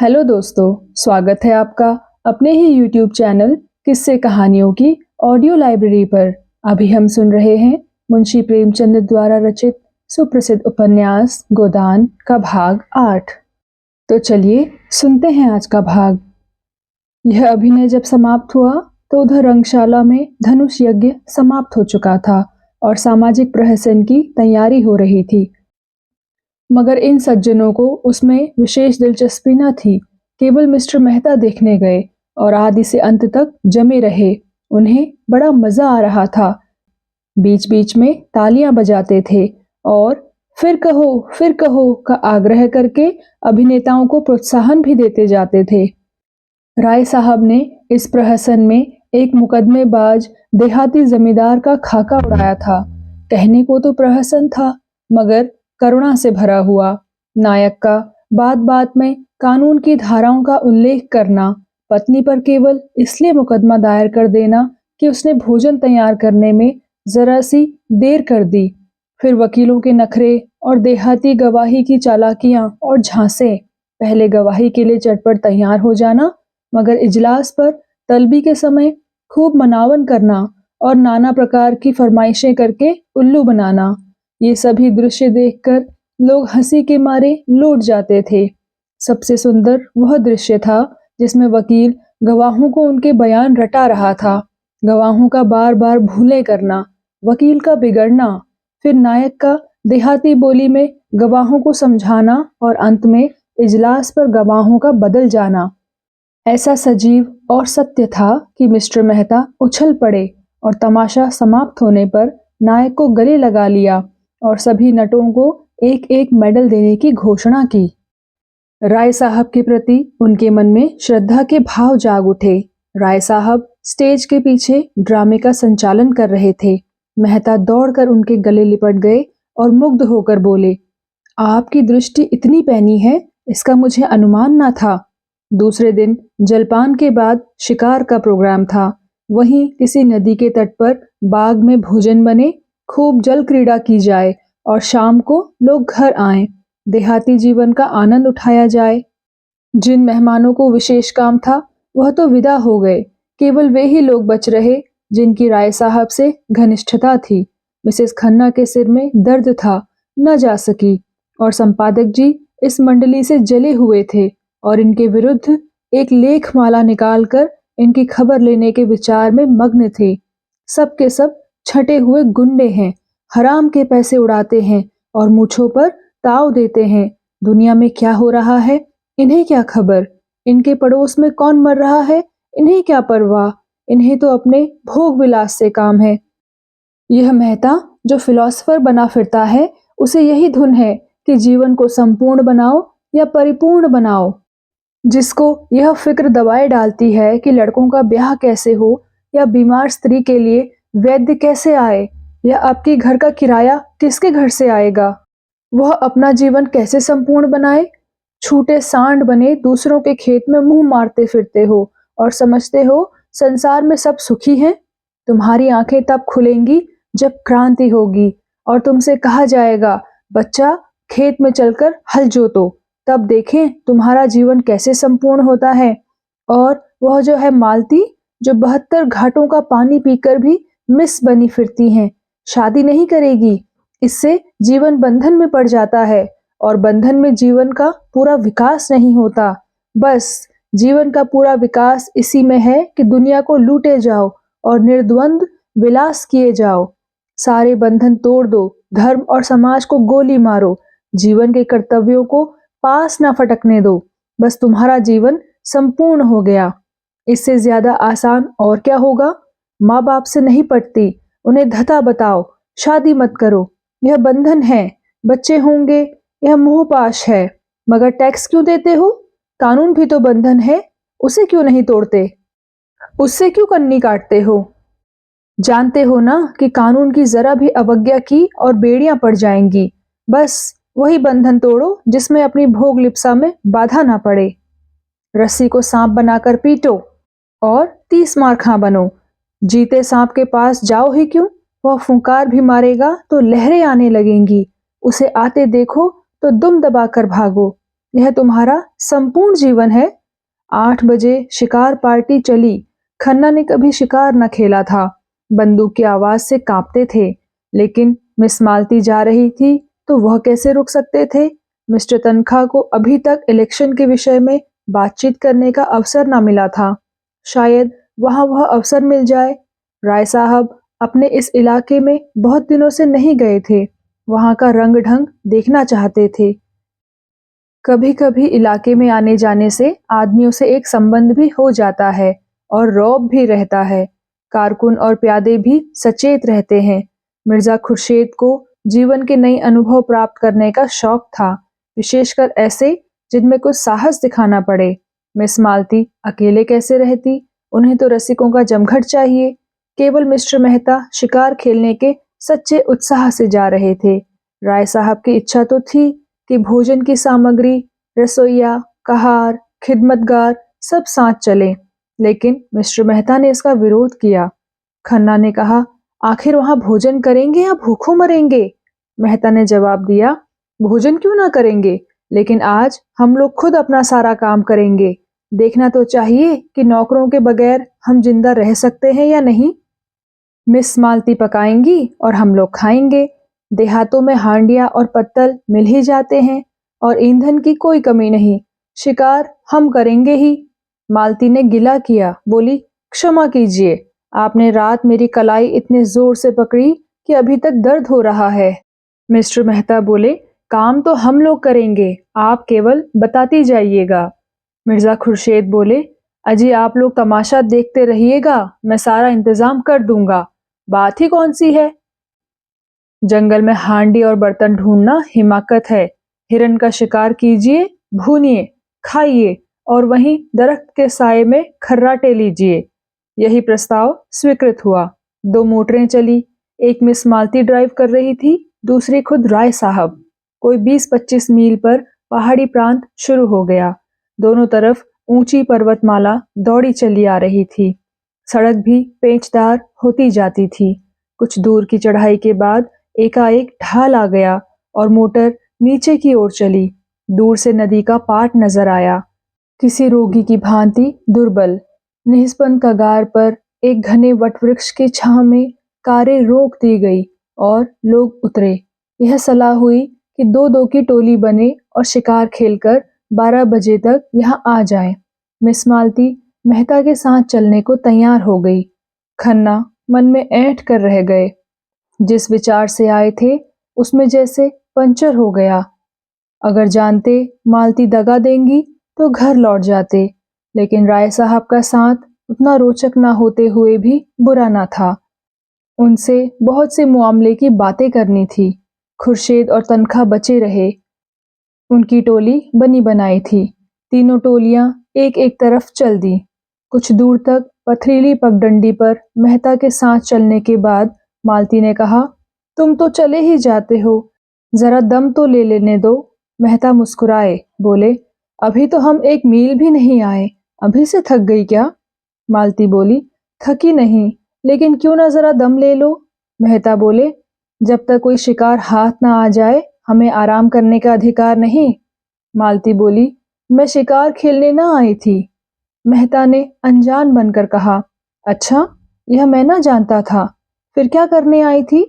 Hello दोस्तों, स्वागत है आपका अपने ही यूट्यूब चैनल किस्से कहानियों की ऑडियो लाइब्रेरी पर। अभी हम सुन रहे हैं मुंशी प्रेमचंद द्वारा रचित सुप्रसिद्ध उपन्यास गोदान का भाग 8। तो चलिए सुनते हैं आज का भाग। यह अभिनय जब समाप्त हुआ तो उधर रंगशाला में धनुष यज्ञ समाप्त हो चुका था और सामाजिक प्रहसन की तैयारी हो रही थी। मगर इन सज्जनों को उसमें विशेष दिलचस्पी न थी। केवल मिस्टर मेहता देखने गए और आदि से अंत तक जमे रहे। उन्हें बड़ा मजा आ रहा था। बीच बीच में तालियां बजाते थे और फिर कहो का आग्रह करके अभिनेताओं को प्रोत्साहन भी देते जाते थे। राय साहब ने इस प्रहसन में एक मुकदमेबाज देहाती जमींदार का खाका उड़ाया था। कहने को तो प्रहसन था, मगर करुणा से भरा हुआ। नायक का बात बात में कानून की धाराओं का उल्लेख करना, पत्नी पर केवल इसलिए मुकदमा दायर कर देना कि उसने भोजन तैयार करने में जरा सी देर कर दी, फिर वकीलों के नखरे और देहाती गवाही की चालाकियां और झांसे। पहले गवाही के लिए चटपट तैयार हो जाना, मगर इजलास पर तलबी के समय खूब मनावन करना और नाना प्रकार की फरमाइशें करके उल्लू बनाना। ये सभी दृश्य देखकर लोग हंसी के मारे लौट जाते थे। सबसे सुंदर वह दृश्य था जिसमें वकील गवाहों को उनके बयान रटा रहा था। गवाहों का बार बार भूले करना, वकील का बिगड़ना, फिर नायक का देहाती बोली में गवाहों को समझाना और अंत में इजलास पर गवाहों का बदल जाना। ऐसा सजीव और सत्य था कि मिस्टर मेहता उछल पड़े और तमाशा समाप्त होने पर नायक को गले लगा लिया और सभी नटों को एक एक मेडल देने की घोषणा की। राय साहब के प्रति उनके मन में श्रद्धा के भाव जाग उठे। राय साहब स्टेज के पीछे ड्रामे का संचालन कर रहे थे। मेहता दौड़कर उनके गले लिपट गए और मुग्ध होकर बोले, आपकी दृष्टि इतनी पैनी है, इसका मुझे अनुमान न था। दूसरे दिन जलपान के बाद शिकार का प्रोग्राम था। वहीं किसी नदी के तट पर बाग में भोजन बने, खूब जल क्रीड़ा की जाए और शाम को लोग घर आएं, देहाती जीवन का आनंद उठाया जाए। जिन मेहमानों को विशेष काम था वह तो विदा हो गए। केवल वे ही लोग बच रहे जिनकी राय साहब से घनिष्ठता थी। मिसेस खन्ना के सिर में दर्द था, न जा सकी, और संपादक जी इस मंडली से जले हुए थे और इनके विरुद्ध एक लेख माला निकालकर इनकी खबर लेने के विचार में मग्न थे। सब के सब छटे हुए गुंडे हैं, हराम के पैसे उड़ाते हैं और मूछों पर ताव देते हैं। दुनिया में क्या हो रहा है इन्हें क्या खबर। इनके पड़ोस में कौन मर रहा है इन्हें क्या परवाह। इन्हें तो अपने भोग विलास से काम है। यह मेहता जो फिलॉसफर बना फिरता है, उसे यही धुन है कि जीवन को संपूर्ण बनाओ या परिपूर्ण बनाओ। जिसको यह फिक्र दबाए डालती है कि लड़कों का ब्याह कैसे हो या बीमार स्त्री के लिए वैद्य कैसे आए या आपके घर का किराया किसके घर से आएगा, वह अपना जीवन कैसे संपूर्ण बनाए। छूटे सांड बने दूसरों के खेत में मुंह मारते फिरते हो और समझते हो संसार में सब सुखी हैं। तुम्हारी आंखें तब खुलेंगी जब क्रांति होगी और तुमसे कहा जाएगा, बच्चा खेत में चलकर हल जोतो, तब देखें तुम्हारा जीवन कैसे संपूर्ण होता है। और वह जो है मालती, जो 72 घाटों का पानी पीकर भी मिस बनी फिरती हैं, शादी नहीं करेगी। इससे जीवन बंधन में पड़ जाता है और बंधन में जीवन का पूरा विकास नहीं होता। बस जीवन का पूरा विकास इसी में है कि दुनिया को लूटे जाओ और निर्द्वंद विलास किए जाओ। सारे बंधन तोड़ दो, धर्म और समाज को गोली मारो, जीवन के कर्तव्यों को पास ना फटकने दो। बस तुम्हारा जीवन संपूर्ण हो गया। इससे ज्यादा आसान और क्या होगा। माँ बाप से नहीं पटती, उन्हें धता बताओ, शादी मत करो, यह बंधन है। बच्चे होंगे, यह मोहपाश है। मगर टैक्स क्यों देते हो? कानून भी तो बंधन है, उसे क्यों नहीं तोड़ते? उससे क्यों कन्नी काटते हो? जानते हो ना कि कानून की जरा भी अवज्ञा की और बेड़ियां पड़ जाएंगी। बस वही बंधन तोड़ो जिसमें अपनी भोग लिप्सा में बाधा ना पड़े। रस्सी को सांप बनाकर पीटो और 30 मार खा बनो। जीते सांप के पास जाओ ही क्यों, वह फुंकार भी मारेगा तो लहरें आने लगेंगी। उसे आते देखो तो दुम दबाकर भागो। यह तुम्हारा संपूर्ण जीवन है? 8 बजे शिकार पार्टी चली। खन्ना ने कभी शिकार न खेला था। बंदूक की आवाज से कांपते थे। लेकिन मिस मालती जा रही थी तो वह कैसे रुक सकते थे? मिस्टर तनखा को अभी तक इलेक्शन के विषय में बातचीत करने का अवसर न मिला था। शायद वहां वह अवसर मिल जाए। राय साहब अपने इस इलाके में बहुत दिनों से नहीं गए थे। वहां का रंग ढंग देखना चाहते थे। कभी कभी इलाके में आने जाने से आदमियों से एक संबंध भी हो जाता है और रौब भी रहता है। कारकुन और प्यादे भी सचेत रहते हैं। मिर्जा खुर्शीद को जीवन के नए अनुभव प्राप्त करने का शौक था, विशेषकर ऐसे जिनमें कुछ साहस दिखाना पड़े। मिस मालती अकेले कैसे रहती? उन्हें तो रसिकों का जमघट चाहिए। केवल मिस्टर मेहता शिकार खेलने के सच्चे उत्साह से जा रहे थे। राय साहब की इच्छा तो थी कि भोजन की सामग्री, रसोइया, कहार, खिदमतगार सब साथ चले, लेकिन मिस्टर मेहता ने इसका विरोध किया। खन्ना ने कहा, आखिर वहां भोजन करेंगे या भूखों मरेंगे? मेहता ने जवाब दिया, भोजन क्यों ना करेंगे, लेकिन आज हम लोग खुद अपना सारा काम करेंगे। देखना तो चाहिए कि नौकरों के बगैर हम जिंदा रह सकते हैं या नहीं। मिस मालती पकाएंगी और हम लोग खाएंगे। देहातों में हांडिया और पत्तल मिल ही जाते हैं और ईंधन की कोई कमी नहीं। शिकार हम करेंगे ही। मालती ने गिला किया, बोली, क्षमा कीजिए, आपने रात मेरी कलाई इतने जोर से पकड़ी कि अभी तक दर्द हो रहा है। मिस्टर मेहता बोले, काम तो हम लोग करेंगे, आप केवल बताती जाइएगा। मिर्जा खुर्शीद बोले, अजी आप लोग तमाशा देखते रहिएगा, मैं सारा इंतजाम कर दूंगा। बात ही कौन सी है? जंगल में हांडी और बर्तन ढूंढना हिमाकत है। हिरन का शिकार कीजिए, भूनिए, खाइए और वहीं दरख्त के साए में खर्राटे लीजिए। यही प्रस्ताव स्वीकृत हुआ। 2 मोटरें चली। एक मिस मालती ड्राइव कर रही थी, दूसरी खुद राय साहब। कोई 20-25 मील पर पहाड़ी प्रांत शुरू हो गया। दोनों तरफ ऊंची पर्वतमाला दौड़ी चली आ रही थी। सड़क भी पेचदार होती जाती थी। कुछ दूर की चढ़ाई के बाद एकाएक ढाल आ गया और मोटर नीचे की ओर चली। दूर से नदी का पाट नजर आया, किसी रोगी की भांति दुर्बल। निस्पंद कगार पर एक घने वटवृक्ष की छांव में कारें रोक दी गई और लोग उतरे। यह सलाह हुई कि 2-2 की टोली बने और शिकार खेलकर 12 बजे तक यहाँ आ जाएं। मिस मालती मेहता के साथ चलने को तैयार हो गई। खन्ना मन में ऐंठ कर रह गए। जिस विचार से आए थे उसमें जैसे पंचर हो गया। अगर जानते मालती दगा देंगी तो घर लौट जाते, लेकिन राय साहब का साथ उतना रोचक ना होते हुए भी बुरा ना था। उनसे बहुत से मुआमले की बातें करनी थी। खुर्शीद और तनखा बचे रहे। उनकी टोली बनी बनाई थी। तीनों टोलियां एक एक तरफ चल दी। कुछ दूर तक पथरीली पगडंडी पर मेहता के साथ चलने के बाद मालती ने कहा, तुम तो चले ही जाते हो, जरा दम तो ले लेने दो। मेहता मुस्कुराए, बोले, अभी तो हम 1 मील भी नहीं आए, अभी से थक गई क्या? मालती बोली, थकी नहीं, लेकिन क्यों ना जरा दम ले लो। मेहता बोले, जब तक कोई शिकार हाथ ना आ जाए हमें आराम करने का अधिकार नहीं। मालती बोली, मैं शिकार खेलने ना आई थी। मेहता ने अनजान बनकर कहा, अच्छा, यह मैं ना जानता था, फिर क्या करने आई थी?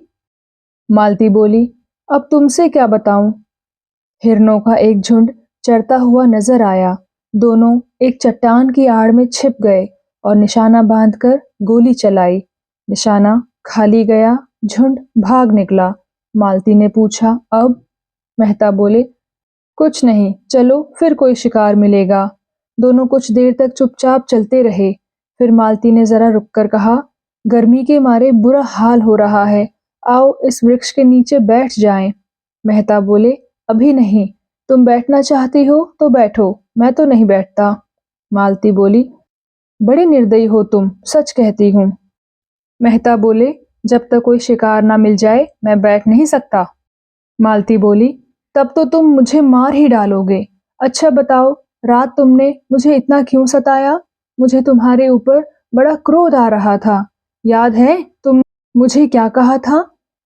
मालती बोली, अब तुमसे क्या बताऊं। हिरनों का एक झुंड चरता हुआ नजर आया। दोनों एक चट्टान की आड़ में छिप गए और निशाना बांधकर गोली चलाई। निशाना खाली गया, झुंड भाग निकला। मालती ने पूछा, अब? मेहता बोले, कुछ नहीं, चलो फिर कोई शिकार मिलेगा। दोनों कुछ देर तक चुपचाप चलते रहे। फिर मालती ने जरा रुककर कहा, गर्मी के मारे बुरा हाल हो रहा है, आओ इस वृक्ष के नीचे बैठ जाएं। मेहता बोले, अभी नहीं, तुम बैठना चाहती हो तो बैठो, मैं तो नहीं बैठता। मालती बोली, बड़ी निर्दयी हो तुम, सच कहती हूँ। मेहता बोले, जब तक कोई शिकार ना मिल जाए मैं बैठ नहीं सकता। मालती बोली, तब तो तुम मुझे मार ही डालोगे। अच्छा बताओ, रात तुमने मुझे इतना क्यों सताया? मुझे तुम्हारे ऊपर बड़ा क्रोध आ रहा था। याद है तुम मुझे क्या कहा था?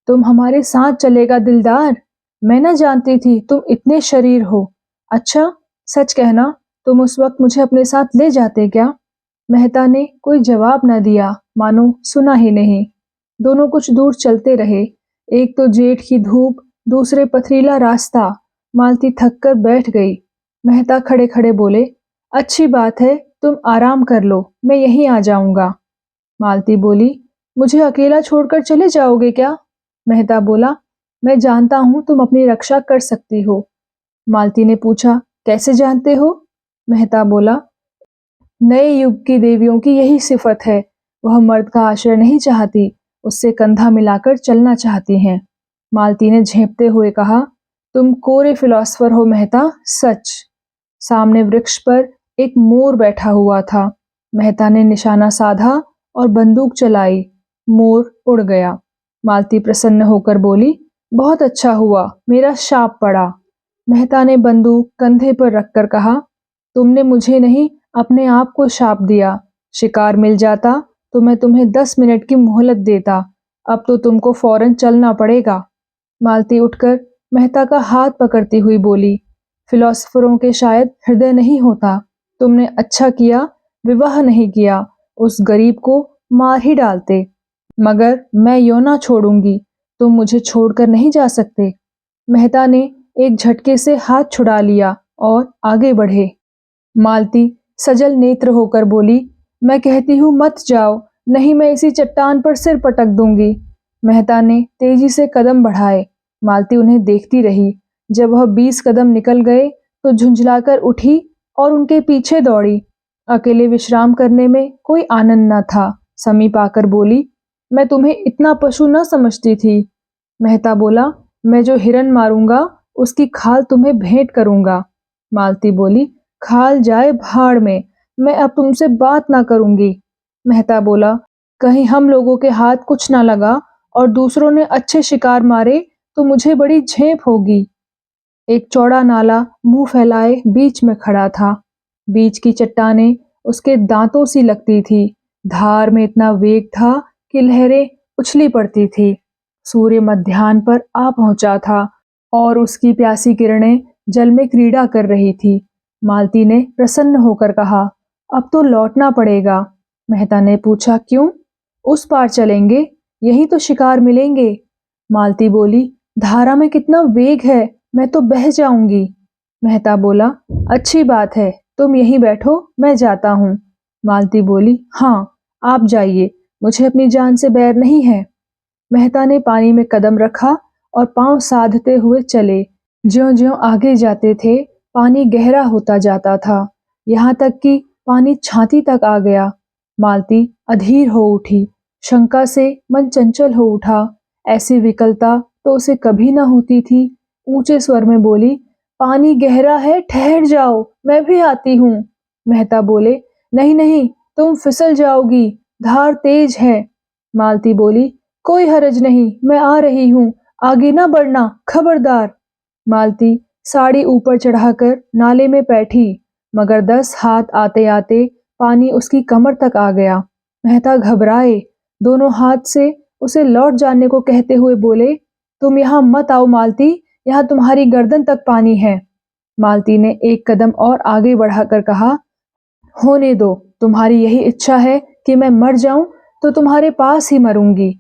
तुम हमारे साथ चलेगा दिलदार। मैं न जानती थी तुम इतने शरीर हो। अच्छा, सच कहना, तुम उस वक्त मुझे अपने साथ ले जाते क्या? मेहता ने कोई जवाब न दिया, मानो सुना ही नहीं। दोनों कुछ दूर चलते रहे। एक तो जेठ की धूप, दूसरे पथरीला रास्ता। मालती थक कर बैठ गई। मेहता खड़े खड़े बोले, अच्छी बात है, तुम आराम कर लो, मैं यहीं आ जाऊंगा। मालती बोली, मुझे अकेला छोड़कर चले जाओगे क्या? मेहता बोला, मैं जानता हूं तुम अपनी रक्षा कर सकती हो। मालती ने पूछा, कैसे जानते हो? मेहता बोला, नए युग की देवियों की यही सिफत है। वह मर्द का आश्रय नहीं चाहती, उससे कंधा मिलाकर चलना चाहती हैं। मालती ने झेंपते हुए कहा, तुम कोरे फिलोसफर हो मेहता, सच। सामने वृक्ष पर एक मोर बैठा हुआ था। मेहता ने निशाना साधा और बंदूक चलाई। मोर उड़ गया। मालती प्रसन्न होकर बोली, बहुत अच्छा हुआ, मेरा शाप पड़ा। मेहता ने बंदूक कंधे पर रखकर कहा, तुमने मुझे नहीं, अपने आप को शाप दिया। शिकार मिल जाता तो मैं तुम्हें 10 मिनट की मोहलत देता। अब तो तुमको फौरन चलना पड़ेगा। मालती उठकर मेहता का हाथ पकड़ती हुई बोली, फिलोसफरों के शायद हृदय नहीं होता। तुमने अच्छा किया विवाह नहीं किया, उस गरीब को मार ही डालते। मगर मैं यो ना छोड़ूंगी, तुम मुझे छोड़कर नहीं जा सकते। मेहता ने एक झटके से हाथ छुड़ा लिया और आगे बढ़े। मालती सजल नेत्र होकर बोली, मैं कहती हूँ मत जाओ, नहीं मैं इसी चट्टान पर सिर पटक दूंगी। मेहता ने तेजी से कदम बढ़ाए। मालती उन्हें देखती रही। जब वह 20 कदम निकल गए तो झुंझलाकर उठी और उनके पीछे दौड़ी। अकेले विश्राम करने में कोई आनंद न था। समीप आकर बोली, मैं तुम्हें इतना पशु न समझती थी। मेहता बोला, मैं जो हिरन मारूंगा उसकी खाल तुम्हें भेंट करूंगा। मालती बोली, खाल जाए भाड़ में, मैं अब तुमसे बात ना करूंगी। मेहता बोला, कहीं हम लोगों के हाथ कुछ ना लगा और दूसरों ने अच्छे शिकार मारे तो मुझे बड़ी झेप होगी। एक चौड़ा नाला मुंह फैलाए बीच में खड़ा था। बीच की चट्टानें उसके दांतों सी लगती थी। धार में इतना वेग था कि लहरें उछली पड़ती थी। सूर्य मध्याह्न पर आ पहुंचा था और उसकी प्यासी किरणें जल में क्रीड़ा कर रही थी। मालती ने प्रसन्न होकर कहा, अब तो लौटना पड़ेगा। मेहता ने पूछा, क्यों? उस पार चलेंगे, यहीं तो शिकार मिलेंगे। मालती बोली, धारा में कितना वेग है, मैं तो बह जाऊंगी। मेहता बोला, अच्छी बात है, तुम यहीं बैठो, मैं जाता हूँ। मालती बोली, हाँ, आप जाइए, मुझे अपनी जान से बैर नहीं है। मेहता ने पानी में कदम रखा और पांव साधते हुए चले। ज्यों-ज्यों आगे जाते थे, पानी गहरा होता जाता था, यहाँ तक कि पानी छाती तक आ गया। मालती अधीर हो उठी। शंका से मन चंचल हो उठा। ऐसी विकलता तो उसे कभी न होती थी। ऊंचे स्वर में बोली, पानी गहरा है, ठहर जाओ, मैं भी आती हूँ। मेहता बोले, नहीं नहीं, तुम फिसल जाओगी, धार तेज है। मालती बोली, कोई हरज नहीं, मैं आ रही हूँ, आगे ना बढ़ना, खबरदार। मालती साड़ी ऊपर चढ़ाकर नाले में बैठी, मगर 10 हाथ आते आते पानी उसकी कमर तक आ गया। मेहता घबराए, दोनों हाथ से उसे लौट जाने को कहते हुए बोले, तुम यहाँ मत आओ मालती, यहाँ तुम्हारी गर्दन तक पानी है। मालती ने एक कदम और आगे बढ़ाकर कहा, होने दो, तुम्हारी यही इच्छा है कि मैं मर जाऊं तो तुम्हारे पास ही मरूंगी।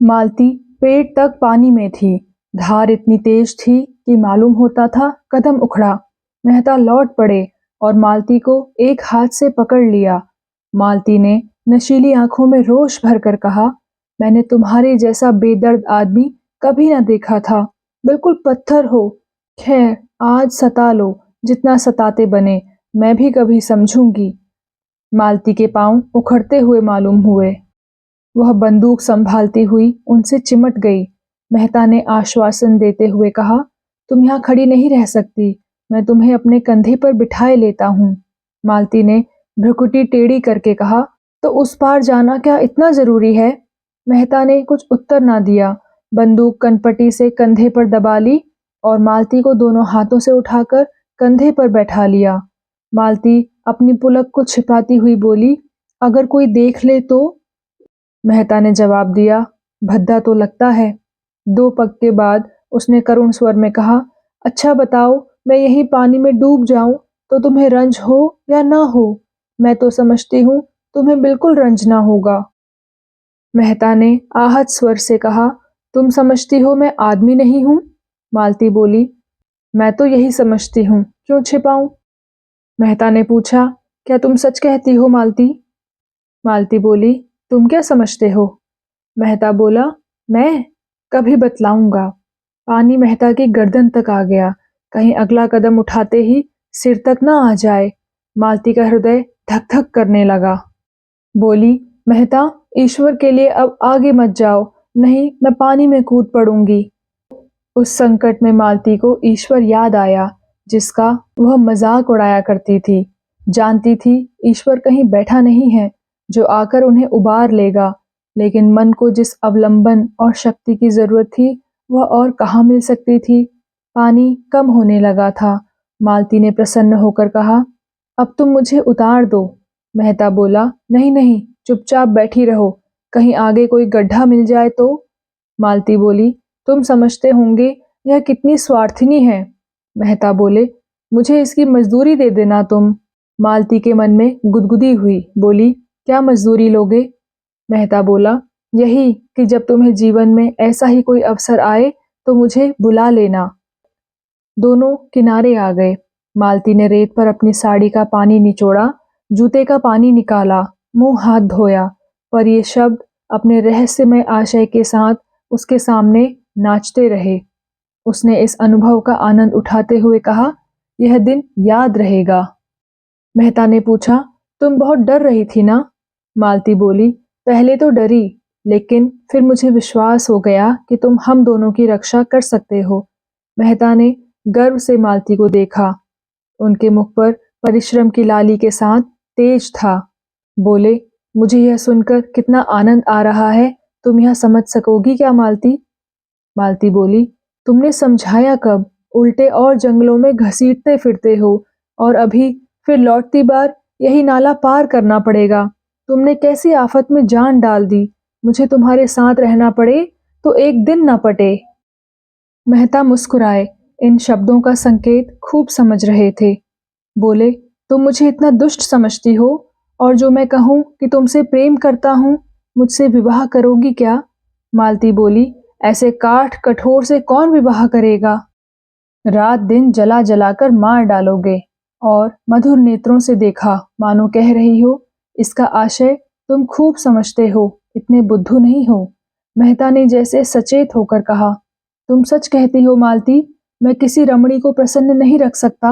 मालती पेट तक पानी में थी। धार इतनी तेज थी कि मालूम होता था कदम उखड़ा। मेहता लौट पड़े और मालती को एक हाथ से पकड़ लिया। मालती ने नशीली आंखों में रोष भरकर कहा, मैंने तुम्हारे जैसा बेदर्द आदमी कभी न देखा था, बिल्कुल पत्थर हो। खैर, आज सता लो, जितना सताते बने, मैं भी कभी समझूंगी। मालती के पांव उखड़ते हुए मालूम हुए। वह बंदूक संभालती हुई उनसे चिमट गई। मेहता ने आश्वासन देते हुए कहा, तुम यहाँ खड़ी नहीं रह सकती, मैं तुम्हें अपने कंधे पर बिठाए लेता हूँ। मालती ने भ्रुकुटी टेढ़ी करके कहा, तो उस पार जाना क्या इतना जरूरी है? मेहता ने कुछ उत्तर ना दिया। बंदूक कनपटी से कंधे पर दबा ली और मालती को दोनों हाथों से उठाकर कंधे पर बैठा लिया। मालती अपनी पुलक को छिपाती हुई बोली, अगर कोई देख ले तो? मेहता ने जवाब दिया, भद्दा तो लगता है। 2 पग के बाद उसने करुण स्वर में कहा, अच्छा बताओ, मैं यहीं पानी में डूब जाऊं तो तुम्हें रंज हो या ना हो, मैं तो समझती हूँ तुम्हें बिल्कुल रंज ना होगा। मेहता ने आहत स्वर से कहा, तुम समझती हो मैं आदमी नहीं हूँ? मालती बोली, मैं तो यही समझती हूँ, क्यों छिपाऊं? मेहता ने पूछा, क्या तुम सच कहती हो मालती? मालती बोली, तुम क्या समझते हो? मेहता बोला, मैं कभी बतलाऊंगा। पानी मेहता की गर्दन तक आ गया, कहीं अगला कदम उठाते ही सिर तक ना आ जाए। मालती का हृदय धक धक करने लगा। बोली, मेहता, ईश्वर के लिए अब आगे मत जाओ, नहीं मैं पानी में कूद पड़ूंगी। उस संकट में मालती को ईश्वर याद आया, जिसका वह मजाक उड़ाया करती थी। जानती थी ईश्वर कहीं बैठा नहीं है जो आकर उन्हें उबार लेगा, लेकिन मन को जिस अवलंबन और शक्ति की जरूरत थी वह और कहाँ मिल सकती थी। पानी कम होने लगा था। मालती ने प्रसन्न होकर कहा, अब तुम मुझे उतार दो। मेहता बोला, नहीं नहीं, चुपचाप बैठी रहो, कहीं आगे कोई गड्ढा मिल जाए तो। मालती बोली, तुम समझते होंगे यह कितनी स्वार्थिनी है। मेहता बोले, मुझे इसकी मजदूरी दे देना तुम। मालती के मन में गुदगुदी हुई, बोली, क्या मजदूरी लोगे? मेहता बोला, यही कि जब तुम्हें जीवन में ऐसा ही कोई अवसर आए तो मुझे बुला लेना। दोनों किनारे आ गए। मालती ने रेत पर अपनी साड़ी का पानी निचोड़ा, जूते का पानी निकाला, मुंह हाथ धोया, पर ये शब्द अपने रहस्यमय आशय के साथ उसके सामने नाचते रहे। उसने इस अनुभव का आनंद उठाते हुए कहा, यह दिन याद रहेगा। मेहता ने पूछा, तुम बहुत डर रही थी ना? मालती बोली, पहले तो डरी, लेकिन फिर मुझे विश्वास हो गया कि तुम हम दोनों की रक्षा कर सकते हो। मेहता ने गर्व से मालती को देखा। उनके मुख पर परिश्रम की लाली के साथ तेज था। बोले, मुझे यह सुनकर कितना आनंद आ रहा है, तुम यह समझ सकोगी क्या मालती? मालती बोली, तुमने समझाया कब? उल्टे और जंगलों में घसीटते फिरते हो और अभी फिर लौटती बार यही नाला पार करना पड़ेगा। तुमने कैसी आफत में जान डाल दी। मुझे तुम्हारे साथ रहना पड़े तो एक दिन ना पटे। मेहता मुस्कुराए, इन शब्दों का संकेत खूब समझ रहे थे। बोले, तुम मुझे इतना दुष्ट समझती हो, और जो मैं कहूँ कि तुमसे प्रेम करता हूँ, मुझसे विवाह करोगी क्या? मालती बोली, ऐसे काठ कठोर से कौन विवाह करेगा? रात दिन जला जलाकर मार डालोगे। और मधुर नेत्रों से देखा, मानो कह रही हो, इसका आशय तुम खूब समझते हो, इतने बुद्धू नहीं हो। मेहता ने जैसे सचेत होकर कहा, तुम सच कहती हो मालती, मैं किसी रमणी को प्रसन्न नहीं रख सकता।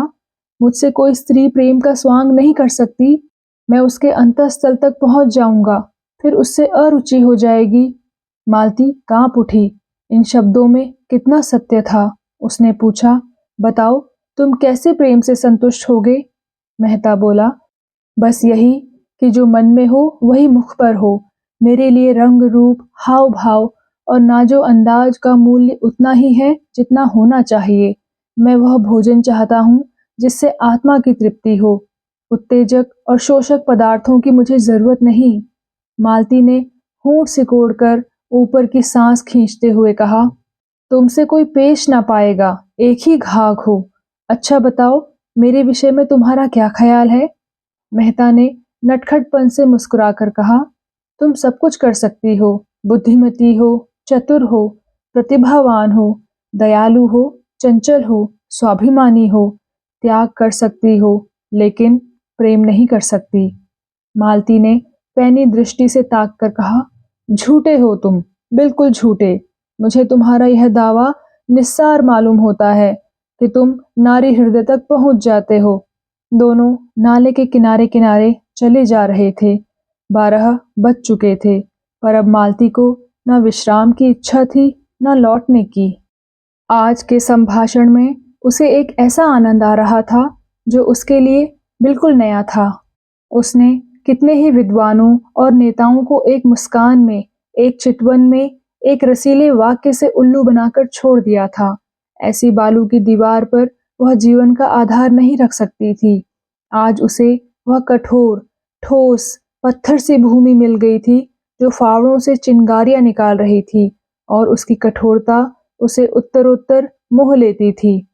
मुझसे कोई स्त्री प्रेम का स्वांग नहीं कर सकती। मैं उसके अंतःस्थल तक पहुंच जाऊंगा, फिर उससे अरुचि हो जाएगी। मालती कांप उठी। इन शब्दों में कितना सत्य था। उसने पूछा, बताओ, तुम कैसे प्रेम से संतुष्ट होगे? मेहता बोला, बस यही कि जो मन में हो वही मुख पर हो। मेरे लिए रंग रूप, हाव भाव और नाजो अंदाज का मूल्य उतना ही है जितना होना चाहिए। मैं वह भोजन चाहता हूँ जिससे आत्मा की तृप्ति हो। उत्तेजक और शोषक पदार्थों की मुझे जरूरत नहीं। मालती ने होंठ सिकोड़कर ऊपर की सांस खींचते हुए कहा, तुमसे कोई पेश ना पाएगा, एक ही घाघ हो। अच्छा बताओ, मेरे विषय में तुम्हारा क्या ख्याल है? मेहता ने नटखटपन से मुस्कुराकर कहा, तुम सब कुछ कर सकती हो, बुद्धिमती हो, चतुर हो, प्रतिभावान हो, दयालु हो, चंचल हो, स्वाभिमानी हो, त्याग कर सकती हो, लेकिन प्रेम नहीं कर सकती। मालती ने पैनी दृष्टि से ताक कर कहा, झूठे हो तुम, बिल्कुल झूठे। मुझे तुम्हारा यह दावा निस्सार मालूम होता है कि तुम नारी हृदय तक पहुंच जाते हो। दोनों नाले के किनारे किनारे चले जा रहे थे। 12 बज चुके थे, पर अब मालती को न विश्राम की इच्छा थी, न लौटने की। आज के संभाषण में उसे एक ऐसा आनंद आ रहा था जो उसके लिए बिल्कुल नया था। उसने कितने ही विद्वानों और नेताओं को एक मुस्कान में, एक चितवन में, एक रसीले वाक्य से उल्लू बनाकर छोड़ दिया था। ऐसी बालू की दीवार पर वह जीवन का आधार नहीं रख सकती थी। आज उसे वह कठोर, ठोस, पत्थर सी भूमि मिल गई थी जो फावड़ों से चिंगारियां निकाल रही थी, और उसकी कठोरता उसे उत्तरोत्तर मोह लेती थी।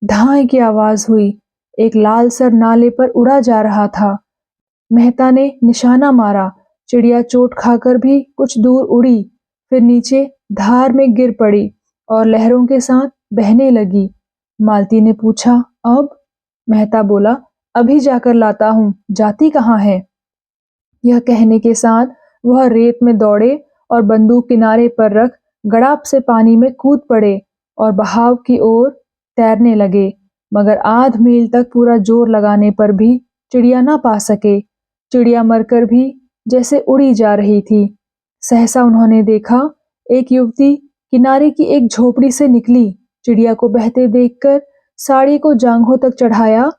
धाए की आवाज हुई। एक लाल सर नाले पर उड़ा जा रहा था। मेहता ने निशाना मारा। चिड़िया चोट खाकर भी कुछ दूर उड़ी, फिर नीचे धार में गिर पड़ी और लहरों के साथ बहने लगी। मालती ने पूछा, अब? मेहता बोला, अभी जाकर लाता हूँ, जाती कहाँ है? यह कहने के साथ वह रेत में दौड़े और बंदूक किनारे पर रख गड़ाप से पानी में कूद पड़े और बहाव की ओर तैरने लगे। मगर आध मील तक पूरा जोर लगाने पर भी चिड़िया ना पा सके। चिड़िया मरकर भी जैसे उड़ी जा रही थी। सहसा उन्होंने देखा, एक युवती किनारे की एक झोपड़ी से निकली। चिड़िया को बहते देखकर साड़ी को जांघों तक चढ़ाया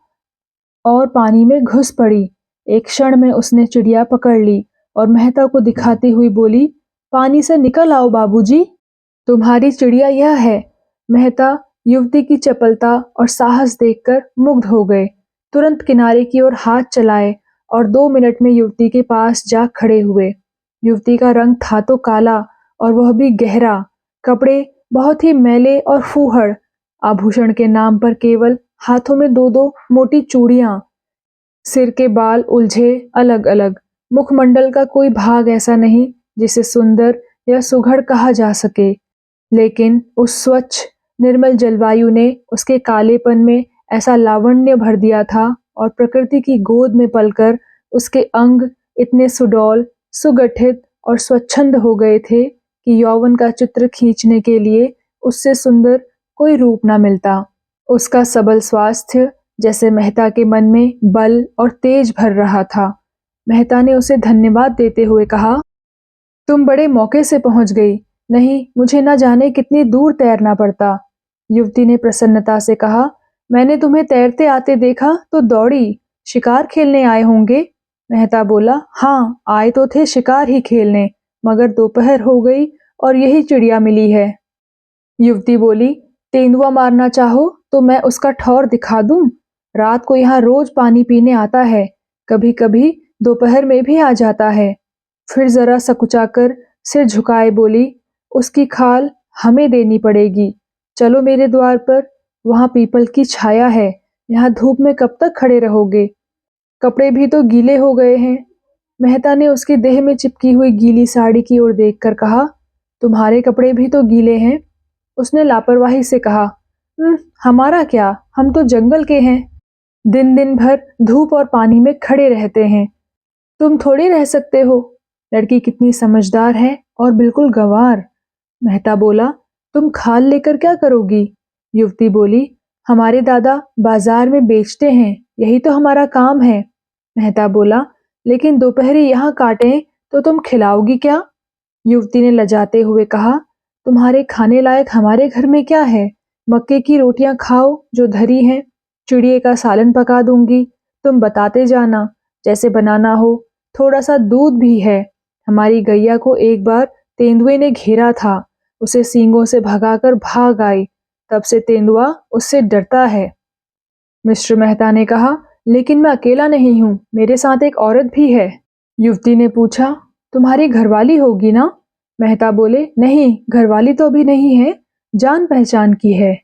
और पानी में घुस पड़ी। एक क्षण में उसने चिड़िया पकड़ ली और मेहता को दिखाती हुई बोली, पानी से निकल आओ बाबूजी, तुम्हारी चिड़िया यह है। मेहता युवती की चपलता और साहस देखकर मुग्ध हो गए। तुरंत किनारे की ओर हाथ चलाए और 2 मिनट में युवती के पास जा खड़े हुए। युवती का रंग था तो काला और वह भी गहरा। कपड़े बहुत ही मैले और फूहड़। आभूषण के नाम पर केवल हाथों में 2-2 मोटी चूड़ियां। सिर के बाल उलझे अलग अलग। मुखमंडल का कोई भाग ऐसा नहीं जिसे सुंदर या सुघड़ कहा जा सके। लेकिन उस स्वच्छ निर्मल जलवायु ने उसके कालेपन में ऐसा लावण्य भर दिया था और प्रकृति की गोद में पलकर उसके अंग इतने सुडौल, सुगठित और स्वच्छंद हो गए थे कि यौवन का चित्र खींचने के लिए उससे सुंदर कोई रूप ना मिलता। उसका सबल स्वास्थ्य जैसे मेहता के मन में बल और तेज भर रहा था। मेहता ने उसे धन्यवाद देते हुए कहा, तुम बड़े मौके से पहुंच गई, नहीं मुझे न जाने कितनी दूर तैरना पड़ता। युवती ने प्रसन्नता से कहा, मैंने तुम्हें तैरते आते देखा तो दौड़ी, शिकार खेलने आए होंगे। मेहता बोला, हाँ आए तो थे शिकार ही खेलने, मगर दोपहर हो गई और यही चिड़िया मिली है। युवती बोली, तेंदुआ मारना चाहो तो मैं उसका ठौर दिखा दूं। रात को यहाँ रोज पानी पीने आता है, कभी कभी दोपहर में भी आ जाता है। फिर जरा सकुचाकर सिर झुकाए बोली, उसकी खाल हमें देनी पड़ेगी। चलो मेरे द्वार पर, वहां पीपल की छाया है, यहाँ धूप में कब तक खड़े रहोगे? कपड़े भी तो गीले हो गए हैं। मेहता ने उसकी देह में चिपकी हुई गीली साड़ी की ओर देखकर कहा, तुम्हारे कपड़े भी तो गीले हैं। उसने लापरवाही से कहा, हमारा क्या, हम तो जंगल के हैं, दिन दिन भर धूप और पानी में खड़े रहते हैं, तुम थोड़ी रह सकते हो। लड़की कितनी समझदार है और बिल्कुल गंवार। मेहता बोला, तुम खाल लेकर क्या करोगी? युवती बोली, हमारे दादा बाजार में बेचते हैं, यही तो हमारा काम है। मेहता बोला, लेकिन दोपहरी यहाँ काटें तो तुम खिलाओगी क्या? युवती ने लजाते हुए कहा, तुम्हारे खाने लायक हमारे घर में क्या है? मक्के की रोटियां खाओ जो धरी हैं, चिड़िए का सालन पका दूंगी, तुम बताते जाना जैसे बनाना हो। थोड़ा सा दूध भी है। हमारी गैया को एक बार तेंदुए ने घेरा था, उसे सींगों से भगाकर भाग आई, तब से तेंदुआ उससे डरता है। मिस्टर मेहता ने कहा, लेकिन मैं अकेला नहीं हूँ, मेरे साथ एक औरत भी है। युवती ने पूछा, तुम्हारी घरवाली होगी ना? मेहता बोले, नहीं घरवाली तो अभी नहीं है, जान पहचान की है।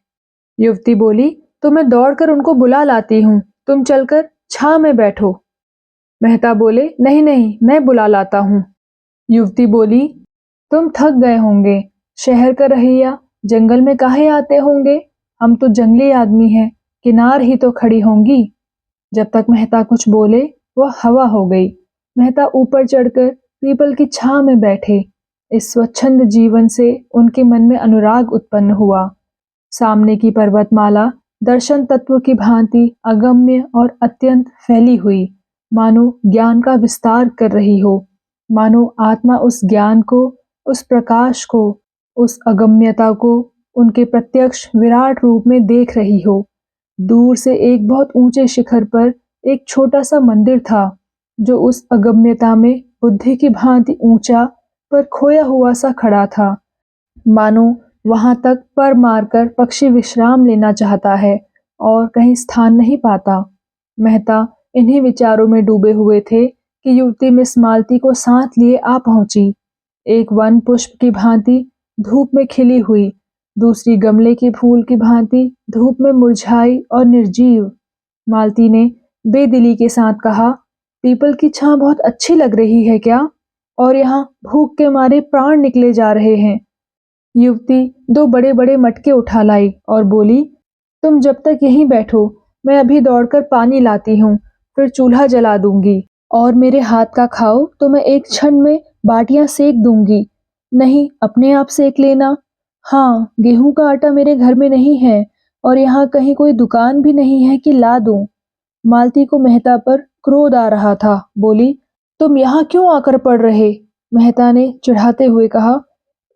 युवती बोली, तो मैं दौड़कर उनको बुला लाती हूँ, तुम चलकर छांव में बैठो। मेहता बोले, नहीं नहीं मैं बुला लाता हूँ। युवती बोली, तुम थक गए होंगे, शहर का रहिया जंगल में काहे आते होंगे, हम तो जंगली आदमी हैं, किनार ही तो खड़ी होंगी। जब तक मेहता कुछ बोले वह हवा हो गई। मेहता ऊपर चढ़कर पीपल की छांव में बैठे। इस स्वच्छंद जीवन से उनके मन में अनुराग उत्पन्न हुआ। सामने की पर्वतमाला दर्शन तत्व की भांति अगम्य और अत्यंत फैली हुई, मानो ज्ञान का विस्तार कर रही हो, मानो आत्मा उस ज्ञान को, उस प्रकाश को, उस अगम्यता को उनके प्रत्यक्ष विराट रूप में देख रही हो। दूर से एक बहुत ऊंचे शिखर पर एक छोटा सा मंदिर था, जो उस अगम्यता में बुद्धि की भांति ऊंचा पर खोया हुआ सा खड़ा था, मानो वहां तक पर मारकर पक्षी विश्राम लेना चाहता है और कहीं स्थान नहीं पाता। मेहता इन्हीं विचारों में डूबे हुए थे कि युवती मिस मालती को साथ लिए आ पहुंची। एक वन पुष्प की भांति धूप में खिली हुई, दूसरी गमले के फूल की भांति धूप में मुरझाई और निर्जीव। मालती ने बेदिली के साथ कहा, पीपल की छां बहुत अच्छी लग रही है क्या? और यहाँ भूख के मारे प्राण निकले जा रहे हैं। युवती दो बड़े बड़े मटके उठा लाई और बोली, तुम जब तक यहीं बैठो, मैं अभी दौड़कर पानी लाती हूँ, फिर चूल्हा जला दूंगी और मेरे हाथ का खाओ तो मैं एक क्षण में बाटियां सेक दूंगी। नहीं, अपने आप सेक लेना। हाँ, गेहूं का आटा मेरे घर में नहीं है और यहाँ कहीं कोई दुकान भी नहीं है कि ला दूं। मालती को मेहता पर क्रोध आ रहा था। बोली, तुम यहाँ क्यों आकर पड़ रहे? मेहता ने चिढ़ाते हुए कहा,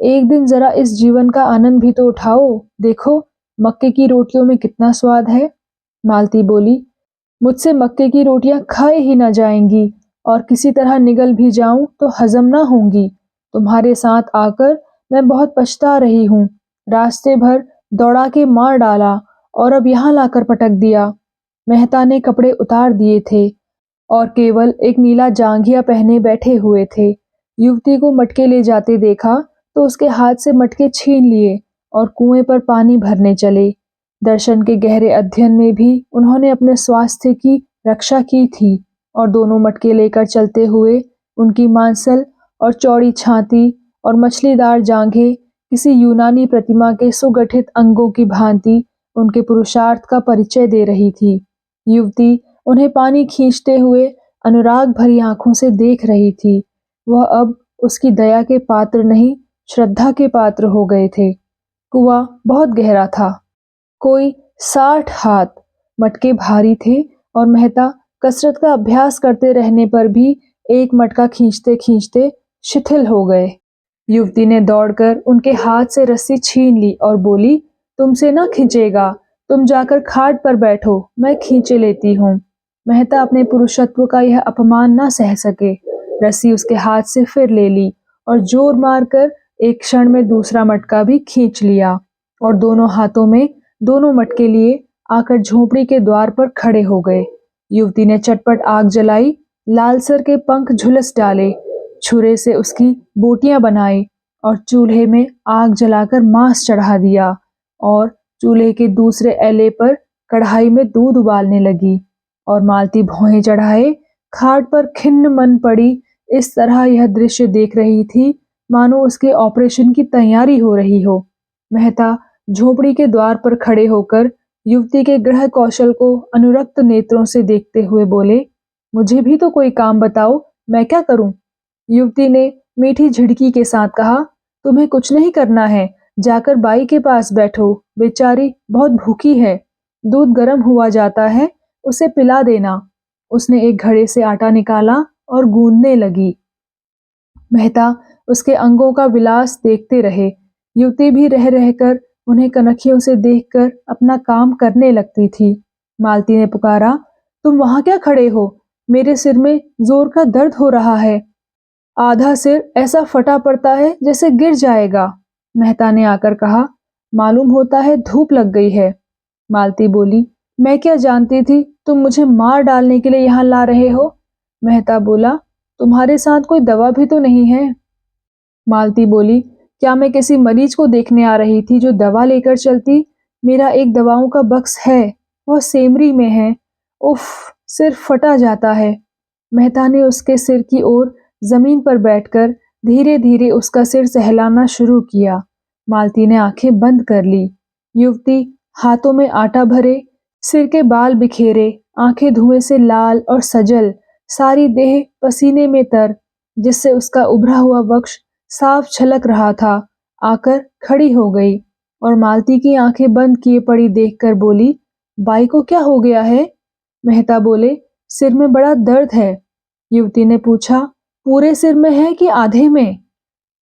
एक दिन जरा इस जीवन का आनंद भी तो उठाओ। देखो, मक्के की रोटियों में कितना स्वाद है। मालती बोली, मुझसे मक्के की रोटियां खाए ही ना जाएंगी और किसी तरह निगल भी जाऊं तो हजम ना होंगी। तुम्हारे साथ आकर मैं बहुत पछता रही हूँ। रास्ते भर दौड़ा के मार डाला और अब यहाँ लाकर पटक दिया। मेहता ने कपड़े उतार दिए थे और केवल एक नीला जांघिया पहने बैठे हुए थे। युवती को मटके ले जाते देखा तो उसके हाथ से मटके छीन लिए और कुएं पर पानी भरने चले। दर्शन के गहरे अध्ययन में भी उन्होंने अपने स्वास्थ्य की रक्षा की थी और दोनों मटके लेकर चलते हुए उनकी मांसल और चौड़ी छाती और मछलीदार जांघें किसी यूनानी प्रतिमा के सुगठित अंगों की भांति उनके पुरुषार्थ का परिचय दे रही थी। युवती उन्हें पानी खींचते हुए अनुराग भरी आंखों से देख रही थी। वह अब उसकी दया के पात्र नहीं, श्रद्धा के पात्र हो गए थे। कुआं बहुत गहरा था, कोई 60 हाथ। मटके भारी थे और मेहता कसरत का अभ्यास करते रहने पर भी एक मटका खींचते खींचते शिथिल हो गए। युवती ने दौड़कर उनके हाथ से रस्सी छीन ली और बोली, तुमसे ना खींचेगा, तुम जाकर खाट पर बैठो, मैं खींचे लेती हूँ। मेहता अपने पुरुषत्व का यह अपमान ना सह सके। रस्सी उसके हाथ से फिर ले ली और जोर मारकर एक क्षण में दूसरा मटका भी खींच लिया और दोनों हाथों में दोनों मटके लिए आकर झोपड़ी के द्वार पर खड़े हो गए। युवती ने चटपट आग जलाई, लालसर के पंख झुलस डाले, छुरे से उसकी बोटियां बनाई और चूल्हे में आग जलाकर मांस चढ़ा दिया और चूल्हे के दूसरे एले पर कढ़ाई में दूध उबालने लगी। और मालती भौहें चढ़ाए खाट पर खिन्न मन पड़ी इस तरह यह दृश्य देख रही थी मानो उसके ऑपरेशन की तैयारी हो रही हो। मेहता झोपड़ी के द्वार पर खड़े होकर युवती के गृह कौशल को अनुरक्त नेत्रों से देखते हुए बोले, मुझे भी तो कोई काम बताओ, मैं क्या करूं? युवती ने मीठी झिड़की के साथ कहा, तुम्हें कुछ नहीं करना है, जाकर बाई के पास बैठो, बेचारी बहुत भूखी है। दूध गर्म हुआ जाता है, उसे पिला देना। उसने एक घड़े से आटा निकाला और गूंदने लगी। मेहता उसके अंगों का विलास देखते रहे। युवती भी रह रहकर उन्हें कनखियों से देखकर अपना काम करने लगती थी। मालती ने पुकारा, तुम वहां क्या खड़े हो? मेरे सिर में जोर का दर्द हो रहा है। आधा सिर ऐसा फटा पड़ता है जैसे गिर जाएगा। मेहता ने आकर कहा, मालूम होता है धूप लग गई है। मालती बोली, मैं क्या जानती थी तुम मुझे मार डालने के लिए यहाँ ला रहे हो। मेहता बोला, तुम्हारे साथ कोई दवा भी तो नहीं है। मालती बोली, क्या मैं किसी मरीज को देखने आ रही थी जो दवा लेकर चलती? मेरा एक दवाओं का बक्स है, वह सेमरी में है। उफ, सिर फटा जाता है। मेहता ने उसके सिर की ओर जमीन पर बैठकर धीरे धीरे उसका सिर सहलाना शुरू किया। मालती ने आंखें बंद कर ली। युवती हाथों में आटा भरे, सिर के बाल बिखेरे, आंखें धुएं से लाल और सजल, सारी देह पसीने में तर, जिससे उसका उभरा हुआ वक्ष साफ छलक रहा था, आकर खड़ी हो गई और मालती की आंखें बंद किए पड़ी देखकर बोली, बाई को क्या हो गया है? मेहता बोले, सिर में बड़ा दर्द है। युवती ने पूछा, पूरे सिर में है कि आधे में?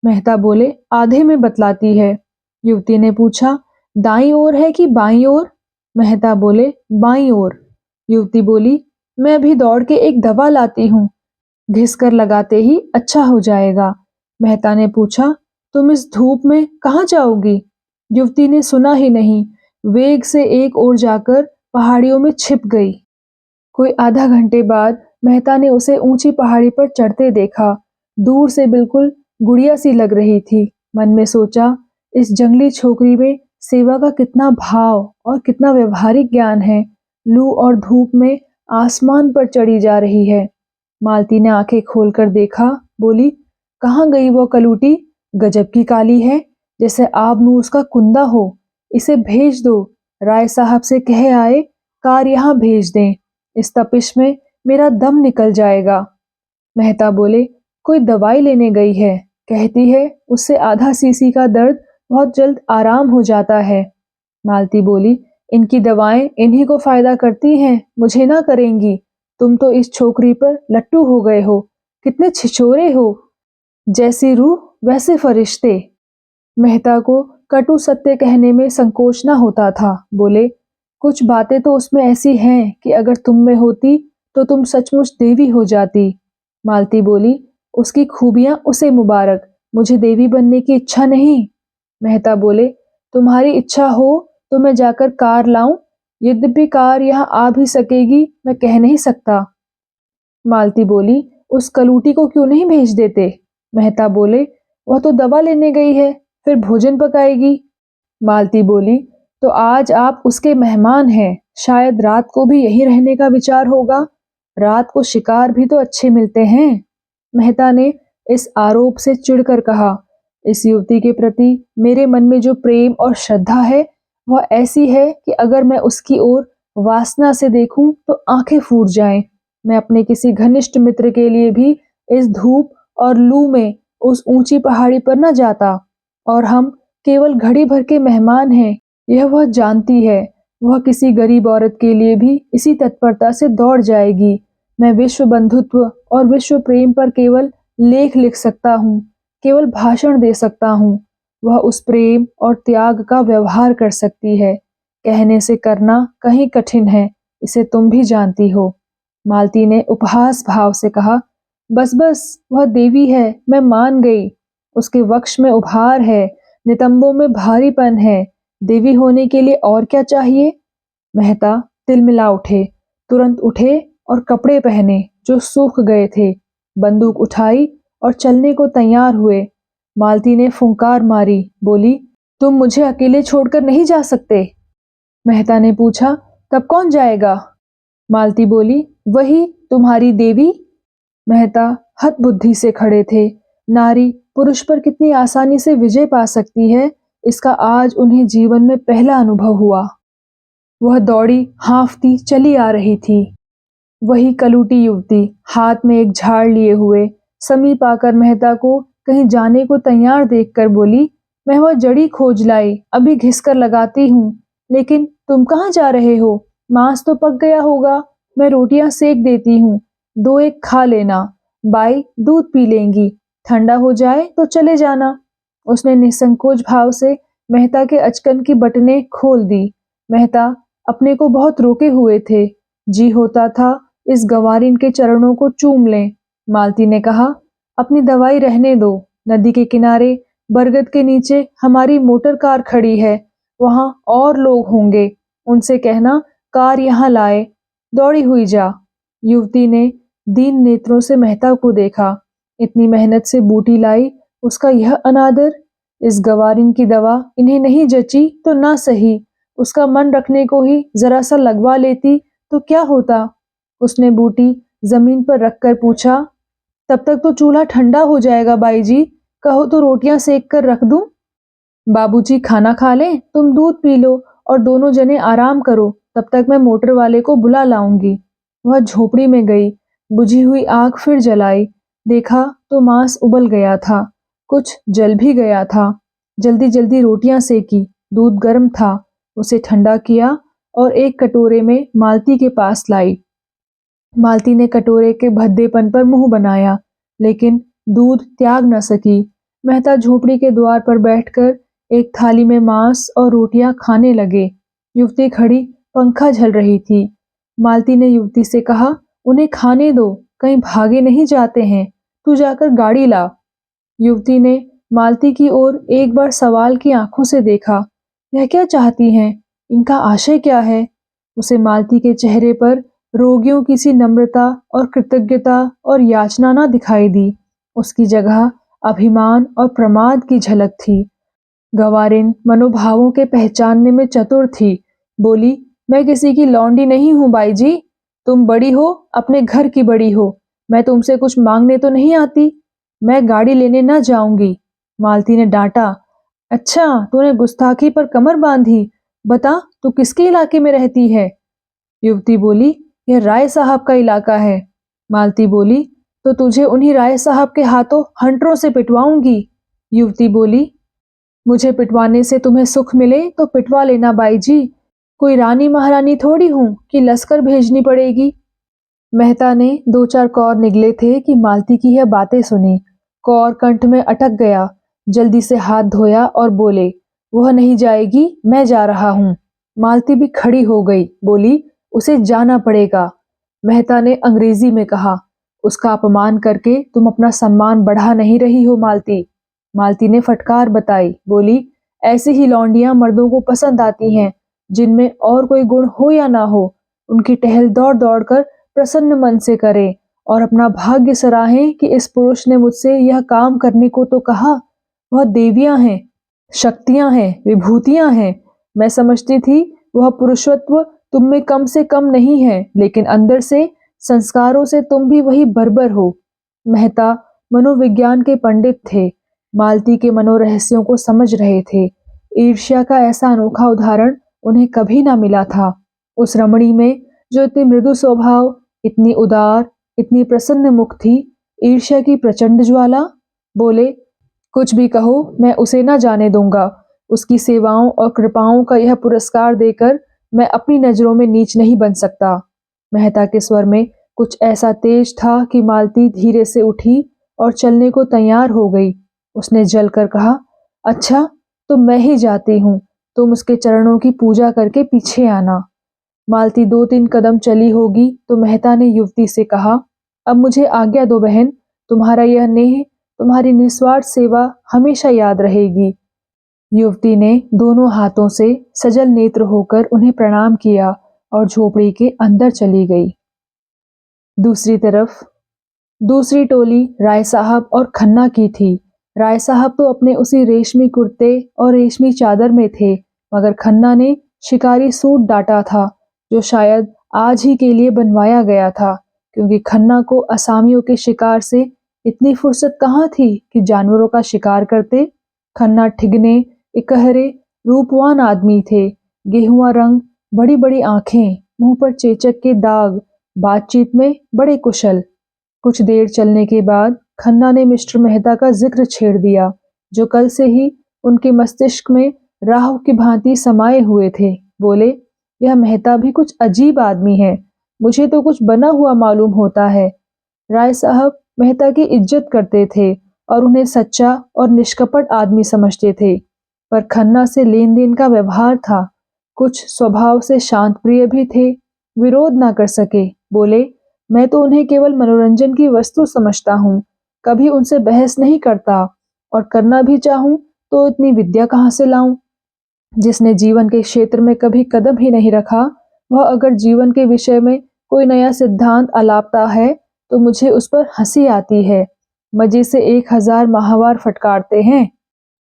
मेहता बोले, आधे में बतलाती है। युवती ने पूछा, दाईं ओर है कि बाईं ओर? मेहता बोले, बाईं ओर। युवती बोली, मैं अभी दौड़ के एक दवा लाती हूँ, घिसकर लगाते ही अच्छा हो जाएगा। मेहता ने पूछा, तुम इस धूप में कहाँ जाओगी? युवती ने सुना ही नहीं, वेग से एक ओर जाकर पहाड़ियों में छिप गई। कोई आधा घंटे बाद मेहता ने उसे ऊंची पहाड़ी पर चढ़ते देखा। दूर से बिल्कुल गुड़िया सी लग रही थी। मन में सोचा, इस जंगली छोकरी में सेवा का कितना भाव और कितना व्यवहारिक ज्ञान है। लू और धूप में आसमान पर चढ़ी जा रही है। मालती ने आंखें खोलकर देखा, बोली, कहाँ गई वो कलूटी? गजब की काली है, जैसे आबनूर उसका कुंदा हो। इसे भेज दो, राय साहब से कह आए कार यहाँ भेज दें। इस तपिश में मेरा दम निकल जाएगा। मेहता बोले, कोई दवाई लेने गई है, कहती है उससे आधा सीसी का दर्द बहुत जल्द आराम हो जाता है। मालती बोली, इनकी दवाएं इन्हीं को फायदा करती हैं, मुझे ना करेंगी। तुम तो इस छोकरी पर लट्टू हो गए हो, कितने छिछोरे हो, जैसी रूह वैसे फरिश्ते। मेहता को कटु सत्य कहने में संकोच न होता था। बोले, कुछ बातें तो उसमें ऐसी हैं कि अगर तुम में होती तो तुम सचमुच देवी हो जाती। मालती बोली, उसकी खूबियां उसे मुबारक, मुझे देवी बनने की इच्छा नहीं। मेहता बोले, तुम्हारी इच्छा हो तो मैं जाकर कार लाऊं, यद्यपि कार यहाँ आ भी सकेगी मैं कह नहीं सकता। मालती बोली, उस कलूटी को क्यों नहीं भेज देते? मेहता बोले, वह तो दवा लेने गई है, फिर भोजन पकाएगी। मालती बोली, तो आज आप उसके मेहमान हैं, शायद रात को भी यहीं रहने का विचार होगा। रात को शिकार भी तो अच्छे मिलते हैं। मेहता ने इस आरोप से चिढ़कर कहा, इस युवती के प्रति मेरे मन में जो प्रेम और श्रद्धा है वह ऐसी है कि अगर मैं उसकी ओर वासना से देखूं तो आंखें फूट जाएं। मैं अपने किसी घनिष्ठ मित्र के लिए भी इस धूप और लू में उस ऊंची पहाड़ी पर न जाता। और हम केवल घड़ी भर के मेहमान हैं, यह वह जानती है। वह किसी गरीब औरत के लिए भी इसी तत्परता से दौड़ जाएगी। मैं विश्व बंधुत्व और विश्व प्रेम पर केवल लेख लिख सकता हूँ, केवल भाषण दे सकता हूँ। वह उस प्रेम और त्याग का व्यवहार कर सकती है। कहने से करना कहीं कठिन है, इसे तुम भी जानती हो। मालती ने उपहास भाव से कहा, बस बस, वह देवी है, मैं मान गई। उसके वक्ष में उभार है, नितंबों में भारीपन है। देवी होने के लिए और क्या चाहिए? मेहता तिलमिला उठे, तुरंत उठे और कपड़े पहने जो सूख गए थे, बंदूक उठाई और चलने को तैयार हुए। मालती ने फुंकार मारी, बोली, तुम मुझे अकेले छोड़कर नहीं जा सकते। मेहता ने पूछा, तब कौन जाएगा? मालती बोली, वही तुम्हारी देवी। मेहता हतबुद्धि से खड़े थे। नारी पुरुष पर कितनी आसानी से विजय पा सकती है, इसका आज उन्हें जीवन में पहला अनुभव हुआ। वह दौड़ी हाँफती चली आ रही थी। वही कलूटी युवती हाथ में एक झाड़ लिए हुए समीप आकर मेहता को कहीं जाने को तैयार देखकर बोली, मैं वह जड़ी खोज लाई, अभी घिसकर लगाती हूँ। लेकिन तुम कहाँ जा रहे हो? मांस तो पक गया होगा, मैं रोटियां सेक देती हूँ, दो एक खा लेना। बाई दूध पी लेंगी, ठंडा हो जाए तो चले जाना। उसने निसंकोच भाव से मेहता के अचकन की बटनें खोल दी। मेहता अपने को बहुत रोके हुए थे। जी होता था इस गंवारिन के चरणों को चूम लें। मालती ने कहा, अपनी दवाई रहने दो। नदी के किनारे बरगद के नीचे हमारी मोटर कार खड़ी है, वहां और लोग होंगे, उनसे कहना कार यहाँ लाए। दौड़ी हुई जा। युवती ने दीन नेत्रों से मेहता को देखा। इतनी मेहनत से बूटी लाई, उसका यह अनादर। इस गंवारिन की दवा इन्हें नहीं जची तो ना सही, उसका मन रखने को ही जरा सा लगवा लेती तो क्या होता। उसने बूटी जमीन पर रखकर पूछा, तब तक तो चूल्हा ठंडा हो जाएगा बाई जी, कहो तो रोटियां सेक कर रख दूं। बाबूजी खाना खा लें, तुम दूध पी लो और दोनों जने आराम करो, तब तक मैं मोटर वाले को बुला लाऊंगी। वह झोपड़ी में गई, बुझी हुई आग फिर जलाई। देखा तो मांस उबल गया था, कुछ जल भी गया था। जल्दी जल्दी रोटियां सेकी, दूध गर्म था, उसे ठंडा किया और एक कटोरे में मालती के पास लाई। मालती ने कटोरे के भद्देपन पर मुंह बनाया, लेकिन दूध त्याग न सकी। मेहता झोपड़ी के द्वार पर बैठकर एक थाली में मांस और रोटियां खाने लगे। युवती खड़ी पंखा झल रही थी। मालती ने युवती से कहा, उन्हें खाने दो, कहीं भागे नहीं जाते हैं, तू जाकर गाड़ी ला। युवती ने मालती की ओर एक बार सवाल की आंखों से देखा। यह क्या चाहती हैं? इनका आशय क्या है? उसे मालती के चेहरे पर रोगियों की सी नम्रता और कृतज्ञता और याचना न दिखाई दी। उसकी जगह अभिमान और प्रमाद की झलक थी। गवारिन मनोभावों के पहचानने में चतुर थी। बोली, मैं किसी की लौंडी नहीं हूँ बाई जी। तुम बड़ी हो, अपने घर की बड़ी हो। मैं तुमसे कुछ मांगने तो नहीं आती। मैं गाड़ी लेने न जाऊंगी। मालती ने डांटा। अच्छा, तूने गुस्ताखी पर कमर बांधी। बता, तू किसके इलाके में रहती है? युवती बोली, यह राय साहब का इलाका है। मालती बोली, तो तुझे उन्हीं राय साहब के हाथों हंटरों से पिटवाऊंगी। युवती बोली, मुझे पिटवाने से तुम्हें सुख मिले तो पिटवा लेना बाई जी। कोई रानी महारानी थोड़ी हूं कि लश्कर भेजनी पड़ेगी। मेहता ने दो चार कौर निगले थे कि मालती की यह बातें सुनी। कौर कंठ में अटक गया। जल्दी से हाथ धोया और बोले, वह नहीं जाएगी, मैं जा रहा हूँ। मालती भी खड़ी हो गई। बोली, उसे जाना पड़ेगा। मेहता ने अंग्रेजी में कहा, उसका अपमान करके तुम अपना सम्मान बढ़ा नहीं रही हो मालती। मालती ने फटकार बताई। बोली, ऐसी ही लौंडियां मर्दों को पसंद आती हैं, जिनमें और कोई गुण हो या ना हो, उनकी टहल दौड़ दौड़ कर प्रसन्न मन से करें और अपना भाग्य सराहें कि इस पुरुष ने मुझसे यह काम करने को तो कहा। वह देवियां हैं, शक्तियां हैं, विभूतियां हैं। मैं समझती थी वह पुरुषत्व तुम में कम से कम नहीं है, लेकिन अंदर से, संस्कारों से तुम भी वही बर्बर हो। मेहता मनोविज्ञान के पंडित थे। मालती के मनोरहस्यों को समझ रहे थे। ईर्ष्या का ऐसा अनोखा उदाहरण उन्हें कभी ना मिला था। उस रमणी में जो इतनी मृदु स्वभाव, इतनी उदार, इतनी प्रसन्न मुख थी, ईर्ष्या की प्रचंड ज्वाला। बोले, कुछ भी कहो, मैं उसे ना जाने दूंगा। उसकी सेवाओं और कृपाओं का यह पुरस्कार देकर मैं अपनी नजरों में नीच नहीं बन सकता। मेहता के स्वर में कुछ ऐसा तेज था कि मालती धीरे से उठी और चलने को तैयार हो गई। उसने जलकर कहा, अच्छा, तो मैं ही जाती हूँ। तुम उसके चरणों की पूजा करके पीछे आना। मालती दो तीन कदम चली होगी तो मेहता ने युवती से कहा, अब मुझे आज्ञा दो बहन। तुम्हारा यह नेह, तुम्हारी निस्वार्थ सेवा हमेशा याद रहेगी। युवती ने दोनों हाथों से सजल नेत्र होकर उन्हें प्रणाम किया और झोपड़ी के अंदर चली गई। दूसरी तरफ दूसरी टोली राय साहब और खन्ना की थी। राय साहब तो अपने उसी रेशमी कुर्ते और रेशमी चादर में थे, मगर खन्ना ने शिकारी सूट डाटा था, जो शायद आज ही के लिए बनवाया गया था, क्योंकि खन्ना को असामियों के शिकार से इतनी फुर्सत कहाँ थी कि जानवरों का शिकार करते। खन्ना ठिगने, इकहरे, रूपवान आदमी थे। गेहुआ रंग, बड़ी बड़ी आंखें, मुंह पर चेचक के दाग, बातचीत में बड़े कुशल। कुछ देर चलने के बाद खन्ना ने मिस्टर मेहता का जिक्र छेड़ दिया, जो कल से ही उनके मस्तिष्क में राहु की भांति समाये हुए थे। बोले, यह मेहता भी कुछ अजीब आदमी है। मुझे तो कुछ बना हुआ मालूम होता है। राय साहब मेहता की इज्जत करते थे और उन्हें सच्चा और निष्कपट आदमी समझते थे, पर खन्ना से लेन देन का व्यवहार था। कुछ स्वभाव से शांत प्रिय भी थे, विरोध ना कर सके। बोले, मैं तो उन्हें केवल मनोरंजन की वस्तु समझता हूँ, कभी उनसे बहस नहीं करता, और करना भी चाहूं तो इतनी विद्या कहाँ से लाऊं। जिसने जीवन के क्षेत्र में कभी कदम ही नहीं रखा, वह अगर जीवन के विषय में कोई नया सिद्धांत अलापता है तो मुझे उस पर हंसी आती है। मजे से 1000 माहवार फटकारते हैं।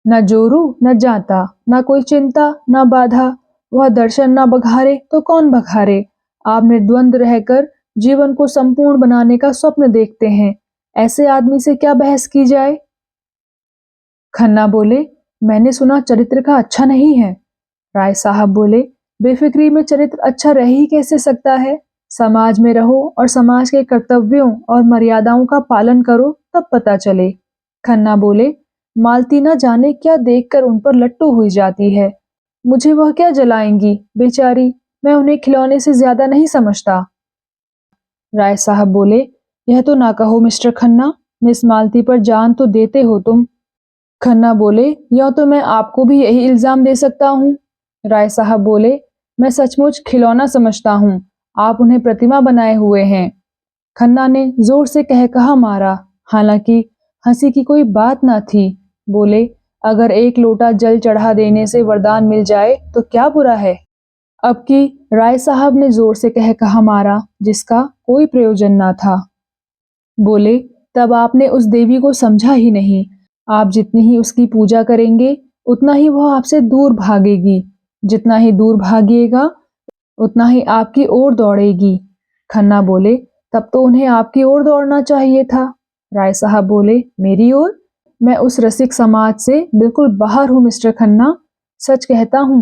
न जोरू न जाता, न कोई चिंता न बाधा। वह दर्शन न बघारे तो कौन बघारे। आप निर्द्वंद रहकर जीवन को संपूर्ण बनाने का स्वप्न देखते हैं। ऐसे आदमी से क्या बहस की जाए। खन्ना बोले, मैंने सुना चरित्र का अच्छा नहीं है। राय साहब बोले, बेफिक्री में चरित्र अच्छा रह ही कैसे सकता है। समाज में रहो और समाज के कर्तव्यों और मर्यादाओं का पालन करो, तब पता चले। खन्ना बोले, मालती ना जाने क्या देखकर उन पर लट्टू हुई जाती है। मुझे वह क्या जलाएंगी बेचारी, मैं उन्हें खिलौने से ज्यादा नहीं समझता। राय साहब बोले, यह तो ना कहो मिस्टर खन्ना, मिस मालती पर जान तो देते हो तुम। खन्ना बोले, या तो मैं आपको भी यही इल्जाम दे सकता हूँ। राय साहब बोले, मैं सचमुच खिलौना समझता हूँ, आप उन्हें प्रतिमा बनाए हुए हैं। खन्ना ने जोर से कह कहा मारा, हालांकि हंसी की कोई बात ना थी। बोले, अगर एक लोटा जल चढ़ा देने से वरदान मिल जाए तो क्या बुरा है। अब की राय साहब ने जोर से कह कहा मारा, जिसका कोई प्रयोजन ना था। बोले, तब आपने उस देवी को समझा ही नहीं। आप जितनी ही उसकी पूजा करेंगे, उतना ही वह आपसे दूर भागेगी। जितना ही दूर भागिएगा उतना ही आपकी ओर दौड़ेगी। खन्ना बोले, तब तो उन्हें आपकी ओर दौड़ना चाहिए था। राय साहब बोले, मेरी ओर? मैं उस रसिक समाज से बिल्कुल बाहर हूँ मिस्टर खन्ना। सच कहता हूँ,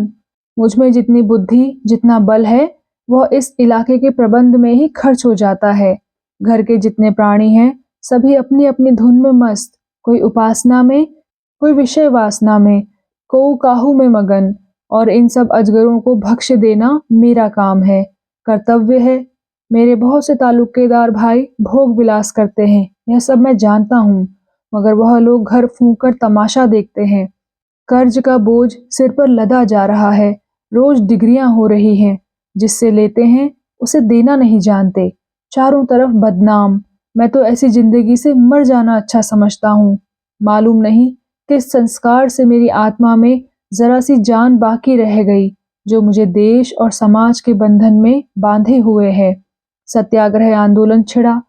मुझ में जितनी बुद्धि, जितना बल है, वह इस इलाके के प्रबंध में ही खर्च हो जाता है। घर के जितने प्राणी हैं, सभी अपनी अपनी धुन में मस्त, कोई उपासना में, कोई विषय वासना में, कोऊ काहू में मगन, और इन सब अजगरों को भक्ष्य देना मेरा काम है, कर्तव्य है। मेरे बहुत से ताल्लुकेदार भाई भोग विलास करते हैं, यह सब मैं जानता हूँ, मगर वह लोग घर फूंक कर तमाशा देखते हैं। कर्ज का बोझ सिर पर लदा जा रहा है, रोज डिग्रियां हो रही हैं, जिससे लेते हैं उसे देना नहीं जानते, चारों तरफ बदनाम। मैं तो ऐसी जिंदगी से मर जाना अच्छा समझता हूँ। मालूम नहीं किस संस्कार से मेरी आत्मा में जरा सी जान बाकी रह गई, जो मुझे देश और समाज के बंधन में बांधे हुए है। सत्याग्रह आंदोलन छिड़ा,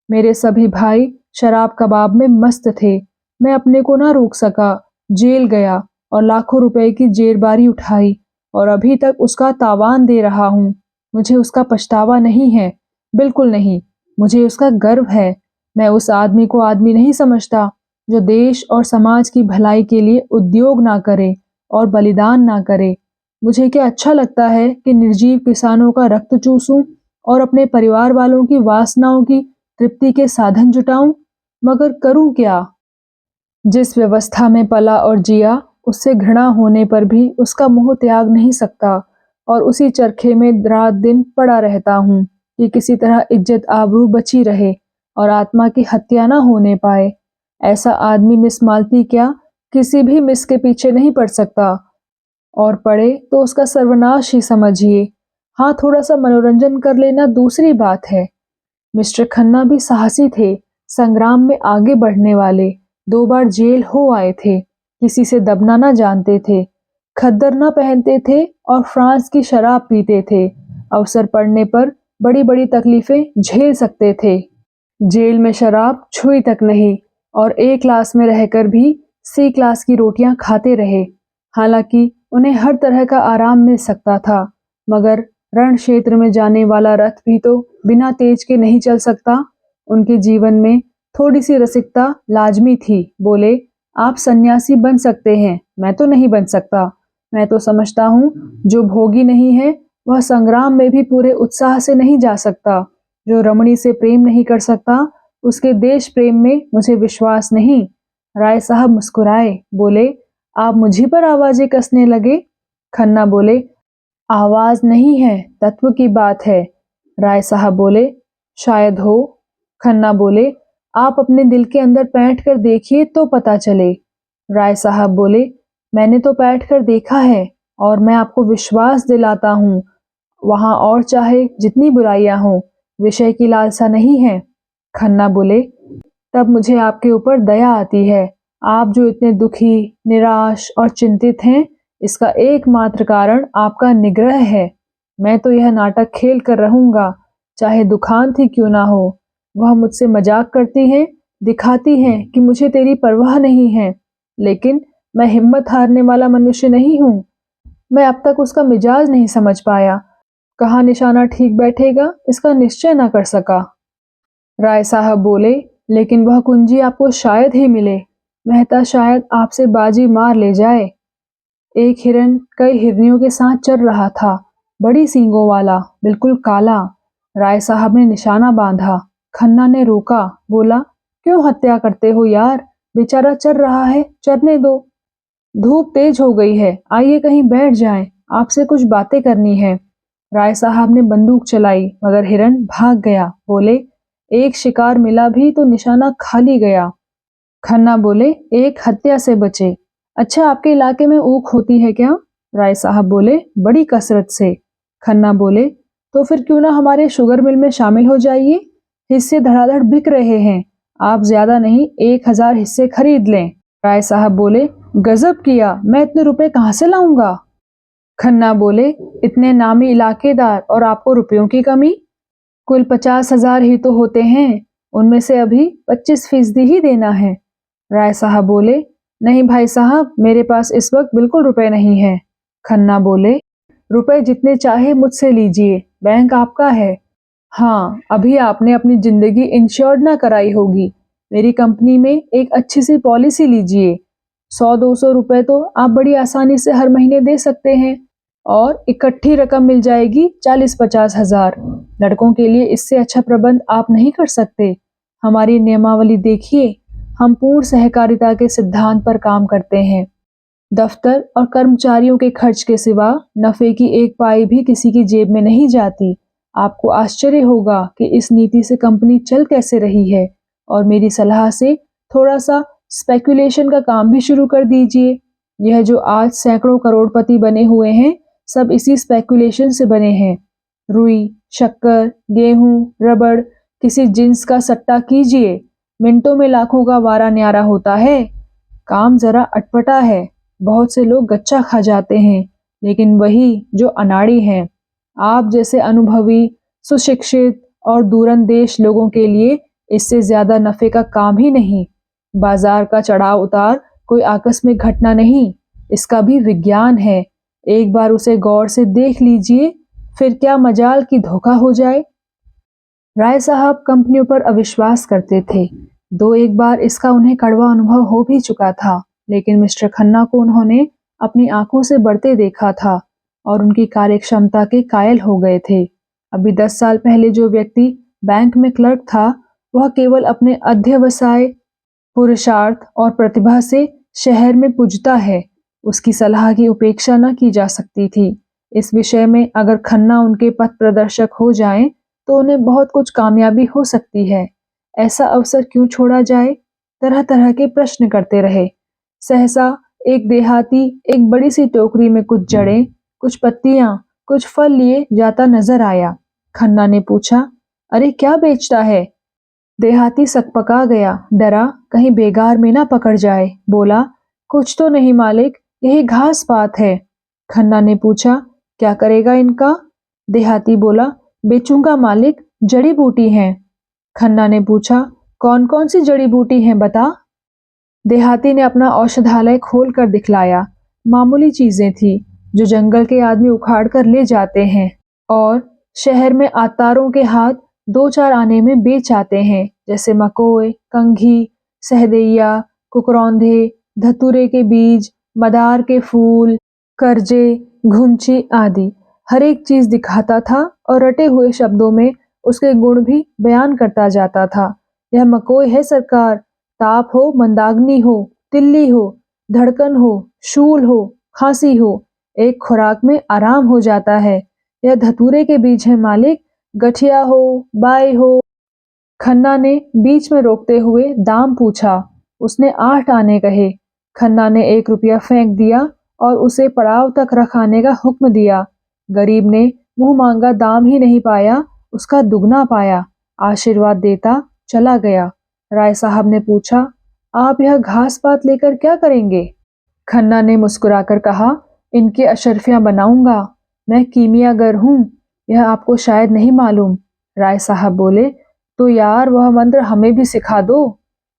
मेरे सभी भाई शराब कबाब में मस्त थे। मैं अपने को ना रोक सका, जेल गया और लाखों रुपए की जेरबारी उठाई, और अभी तक उसका तावान दे रहा हूँ। मुझे उसका पछतावा नहीं है, बिल्कुल नहीं। मुझे उसका गर्व है। मैं उस आदमी को आदमी नहीं समझता जो देश और समाज की भलाई के लिए उद्योग ना करे और बलिदान ना करे। मुझे क्या अच्छा लगता है कि निर्जीव किसानों का रक्त चूसूं और अपने परिवार वालों की वासनाओं की तृप्ति के साधन जुटाऊं, मगर करूं क्या? जिस व्यवस्था में पला और जिया, उससे घृणा होने पर भी उसका मोह त्याग नहीं सकता, और उसी चरखे में रात दिन पड़ा रहता हूँ कि किसी तरह इज्जत आबरू बची रहे और आत्मा की हत्या ना होने पाए। ऐसा आदमी मिस मालती क्या किसी भी मिस के पीछे नहीं पड़ सकता, और पड़े तो उसका सर्वनाश ही समझिए। हाँ, थोड़ा सा मनोरंजन कर लेना दूसरी बात है। मिस्टर खन्ना भी साहसी थे, संग्राम में आगे बढ़ने वाले। 2 बार जेल हो आए थे, किसी से दबना ना जानते थे, खद्दर ना पहनते थे और फ्रांस की शराब पीते थे। अवसर पड़ने पर बड़ी बड़ी तकलीफें झेल सकते थे। जेल में शराब छुई तक नहीं, और ए क्लास में रहकर भी सी क्लास की रोटियां खाते रहे। हालांकि उन्हें हर तरह का आराम मिल सकता था, मगर रण क्षेत्र में जाने वाला रथ भी तो बिना तेज के नहीं चल सकता। उनके जीवन में थोड़ी सी रसिकता लाजमी थी। बोले, आप सन्यासी बन सकते हैं, मैं तो नहीं बन सकता। मैं तो समझता हूँ जो भोगी नहीं है वह संग्राम में भी पूरे उत्साह से नहीं जा सकता। जो रमणी से प्रेम नहीं कर सकता उसके देश प्रेम में मुझे विश्वास नहीं। राय साहब मुस्कुराए, बोले, आप मुझी पर आवाजें कसने लगे? खन्ना बोले, आवाज नहीं है, तत्व की बात है। राय साहब बोले, शायद हो। खन्ना बोले, आप अपने दिल के अंदर पैठ कर देखिए तो पता चले। राय साहब बोले, मैंने तो पैठ कर देखा है और मैं आपको विश्वास दिलाता हूँ, वहां और चाहे जितनी बुराइयां हों, विषय की लालसा नहीं है। खन्ना बोले, तब मुझे आपके ऊपर दया आती है। आप जो इतने दुखी, निराश और चिंतित हैं, इसका एकमात्र कारण आपका निग्रह है। मैं तो यह नाटक खेल कर रहूंगा, चाहे दुखांत ही क्यों ना हो। वह मुझसे मजाक करती हैं, दिखाती हैं कि मुझे तेरी परवाह नहीं है, लेकिन मैं हिम्मत हारने वाला मनुष्य नहीं हूँ। मैं अब तक उसका मिजाज नहीं समझ पाया। कहाँ निशाना ठीक बैठेगा इसका निश्चय न कर सका। राय साहब बोले, लेकिन वह कुंजी आपको शायद ही मिले। मेहता शायद आपसे बाजी मार ले जाए। एक हिरन कई हिरनियों के साथ चल रहा था, बड़ी सींगों वाला, बिल्कुल काला। राय साहब ने निशाना बांधा। खन्ना ने रोका, बोला, क्यों हत्या करते हो यार, बेचारा चर रहा है, चरने दो। धूप तेज हो गई है, आइए कहीं बैठ जाएं, आपसे कुछ बातें करनी है। राय साहब ने बंदूक चलाई, मगर हिरन भाग गया। बोले, एक शिकार मिला भी तो निशाना खाली गया। खन्ना बोले, एक हत्या से बचे। अच्छा, आपके इलाके में ऊख होती है क्या? राय साहब बोले, बड़ी कसरत से। खन्ना बोले, तो फिर क्यों ना हमारे शुगर मिल में शामिल हो जाइए, हिस्से धड़ाधड़ बिक रहे हैं। आप ज्यादा नहीं 1000 हिस्से खरीद लें। राय साहब बोले, गजब किया, मैं इतने रुपए कहाँ से लाऊंगा? खन्ना बोले, इतने नामी इलाकेदार और आपको रुपयों की कमी? कुल 50,000 ही तो होते हैं, उनमें से अभी 25% ही देना है। राय साहब बोले, नहीं भाई साहब, मेरे पास इस वक्त बिल्कुल रुपए नहीं है। खन्ना बोले, रुपए जितने चाहे मुझसे लीजिए, बैंक आपका है। हाँ, अभी आपने अपनी जिंदगी इंश्योर्ड ना कराई होगी। मेरी कंपनी में एक अच्छी सी पॉलिसी लीजिए। 100-200 रुपए तो आप बड़ी आसानी से हर महीने दे सकते हैं और इकट्ठी रकम मिल जाएगी 40-50 हजार। लड़कों के लिए इससे अच्छा प्रबंध आप नहीं कर सकते। हमारी नियमावली देखिए, हम पूर्ण सहकारिता के सिद्धांत पर काम करते हैं। दफ्तर और कर्मचारियों के खर्च के सिवा नफे की एक पाई भी किसी की जेब में नहीं जाती। आपको आश्चर्य होगा कि इस नीति से कंपनी चल कैसे रही है, और मेरी सलाह से थोड़ा सा स्पेकुलेशन का काम भी शुरू कर दीजिए। यह जो आज सैकड़ों करोड़पति बने हुए हैं, सब इसी स्पेकुलेशन से बने हैं। रुई, शक्कर, गेहूं, रबड़, किसी जिन्स का सट्टा कीजिए, मिनटों में लाखों का वारा न्यारा होता है। काम जरा अटपटा है, बहुत से लोग गच्चा खा जाते हैं, लेकिन वही जो अनाड़ी हैं, आप जैसे अनुभवी, सुशिक्षित और दूरंदेश लोगों के लिए इससे ज्यादा नफे का काम ही नहीं। बाजार का चढ़ाव उतार कोई आकस्मिक घटना नहीं, इसका भी विज्ञान है। एक बार उसे गौर से देख लीजिए, फिर क्या मजाल कि धोखा हो जाए। राय साहब कंपनियों पर अविश्वास करते थे। 2-1 बार इसका उन्हें कड़वा अनुभव हो भी चुका था, लेकिन मिस्टर खन्ना को उन्होंने अपनी आंखों से बढ़ते देखा था और उनकी कार्यक्षमता के कायल हो गए थे। अभी 10 साल पहले जो व्यक्ति बैंक में क्लर्क था, वह केवल अपने अध्यवसाय, पुरुषार्थ और प्रतिभा से शहर में पुजता है। उसकी सलाह की उपेक्षा न की जा सकती थी। इस विषय में अगर खन्ना उनके पथ प्रदर्शक हो जाएं, तो उन्हें बहुत कुछ कामयाबी हो सकती है। ऐसा अवसर क्यों छोड़ा जाए? तरह तरह के प्रश्न करते रहे। सहसा एक देहाती एक बड़ी सी टोकरी में कुछ जड़ें, कुछ पत्तियां, कुछ फल लिए जाता नजर आया। खन्ना ने पूछा, अरे क्या बेचता है? देहाती सकपका गया, डरा कहीं बेगार में ना पकड़ जाए। बोला, कुछ तो नहीं मालिक, यही घास पात है। खन्ना ने पूछा, क्या करेगा इनका? देहाती बोला, बेचूंगा मालिक, जड़ी बूटी हैं। खन्ना ने पूछा, कौन कौन सी जड़ी बूटी हैं बता? देहाती ने अपना औषधालय खोल कर दिखलाया। मामूली चीजें थी जो जंगल के आदमी उखाड़ कर ले जाते हैं और शहर में आतारों के हाथ 2-4 आने में बेच आते हैं, जैसे मकोए, कंघी, सहदैया, कुकरौंधे, धतूरे के बीज, मदार के फूल, करजे, घुमची आदि। हर एक चीज दिखाता था और रटे हुए शब्दों में उसके गुण भी बयान करता जाता था। यह मकोए है सरकार, ताप हो, मंदाग्नि हो, तिल्ली हो, धड़कन हो, शूल हो, खांसी हो, एक खुराक में आराम हो जाता है। यह धतूरे के बीज है मालिक, गठिया हो, बाई हो। खन्ना ने बीच में रोकते हुए दाम पूछा। उसने 8 आने कहे। खन्ना ने 1 रुपया फेंक दिया और उसे पड़ाव तक रखाने का हुक्म दिया। गरीब ने मुंह मांगा दाम ही नहीं पाया, उसका दुगना पाया। आशीर्वाद देता चला गया। राय साहब ने पूछा, आप यह घास पात लेकर क्या करेंगे? खन्ना ने मुस्कुराकर कहा, इनके अशर्फियां बनाऊंगा। मैं कीमियागर हूँ, यह आपको शायद नहीं मालूम। राय साहब बोले, तो यार वह मंत्र हमें भी सिखा दो।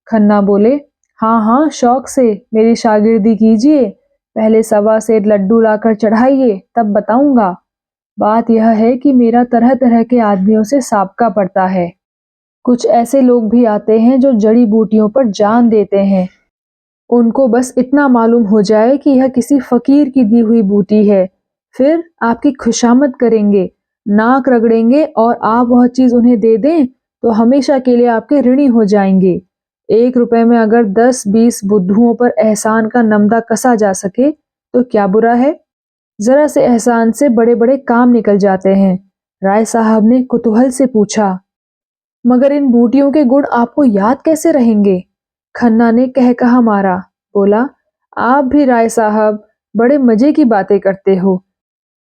खन्ना बोले, हाँ हाँ शौक से, मेरी शागिर्दी कीजिए। पहले 1.25 सेर लड्डू लाकर चढ़ाइए, तब बताऊंगा। बात यह है कि मेरा तरह तरह के आदमियों से साबका पड़ता है। कुछ ऐसे लोग भी आते हैं जो जड़ी बूटियों पर जान देते हैं। उनको बस इतना मालूम हो जाए कि यह किसी फकीर की दी हुई बूटी है, फिर आपकी खुशामद करेंगे, नाक रगड़ेंगे और आप वह चीज उन्हें दे दें तो हमेशा के लिए आपके ऋणी हो जाएंगे। 1 रुपए में अगर 10-20 बुद्धुओं पर एहसान का नमदा कसा जा सके तो क्या बुरा है? जरा से एहसान से बड़े बड़े काम निकल जाते हैं। राय साहब ने कुतूहल से पूछा, मगर इन बूटियों के गुण आपको याद कैसे रहेंगे? खन्ना ने कह कहा मारा। बोला, आप भी राय साहब बड़े मजे की बातें करते हो।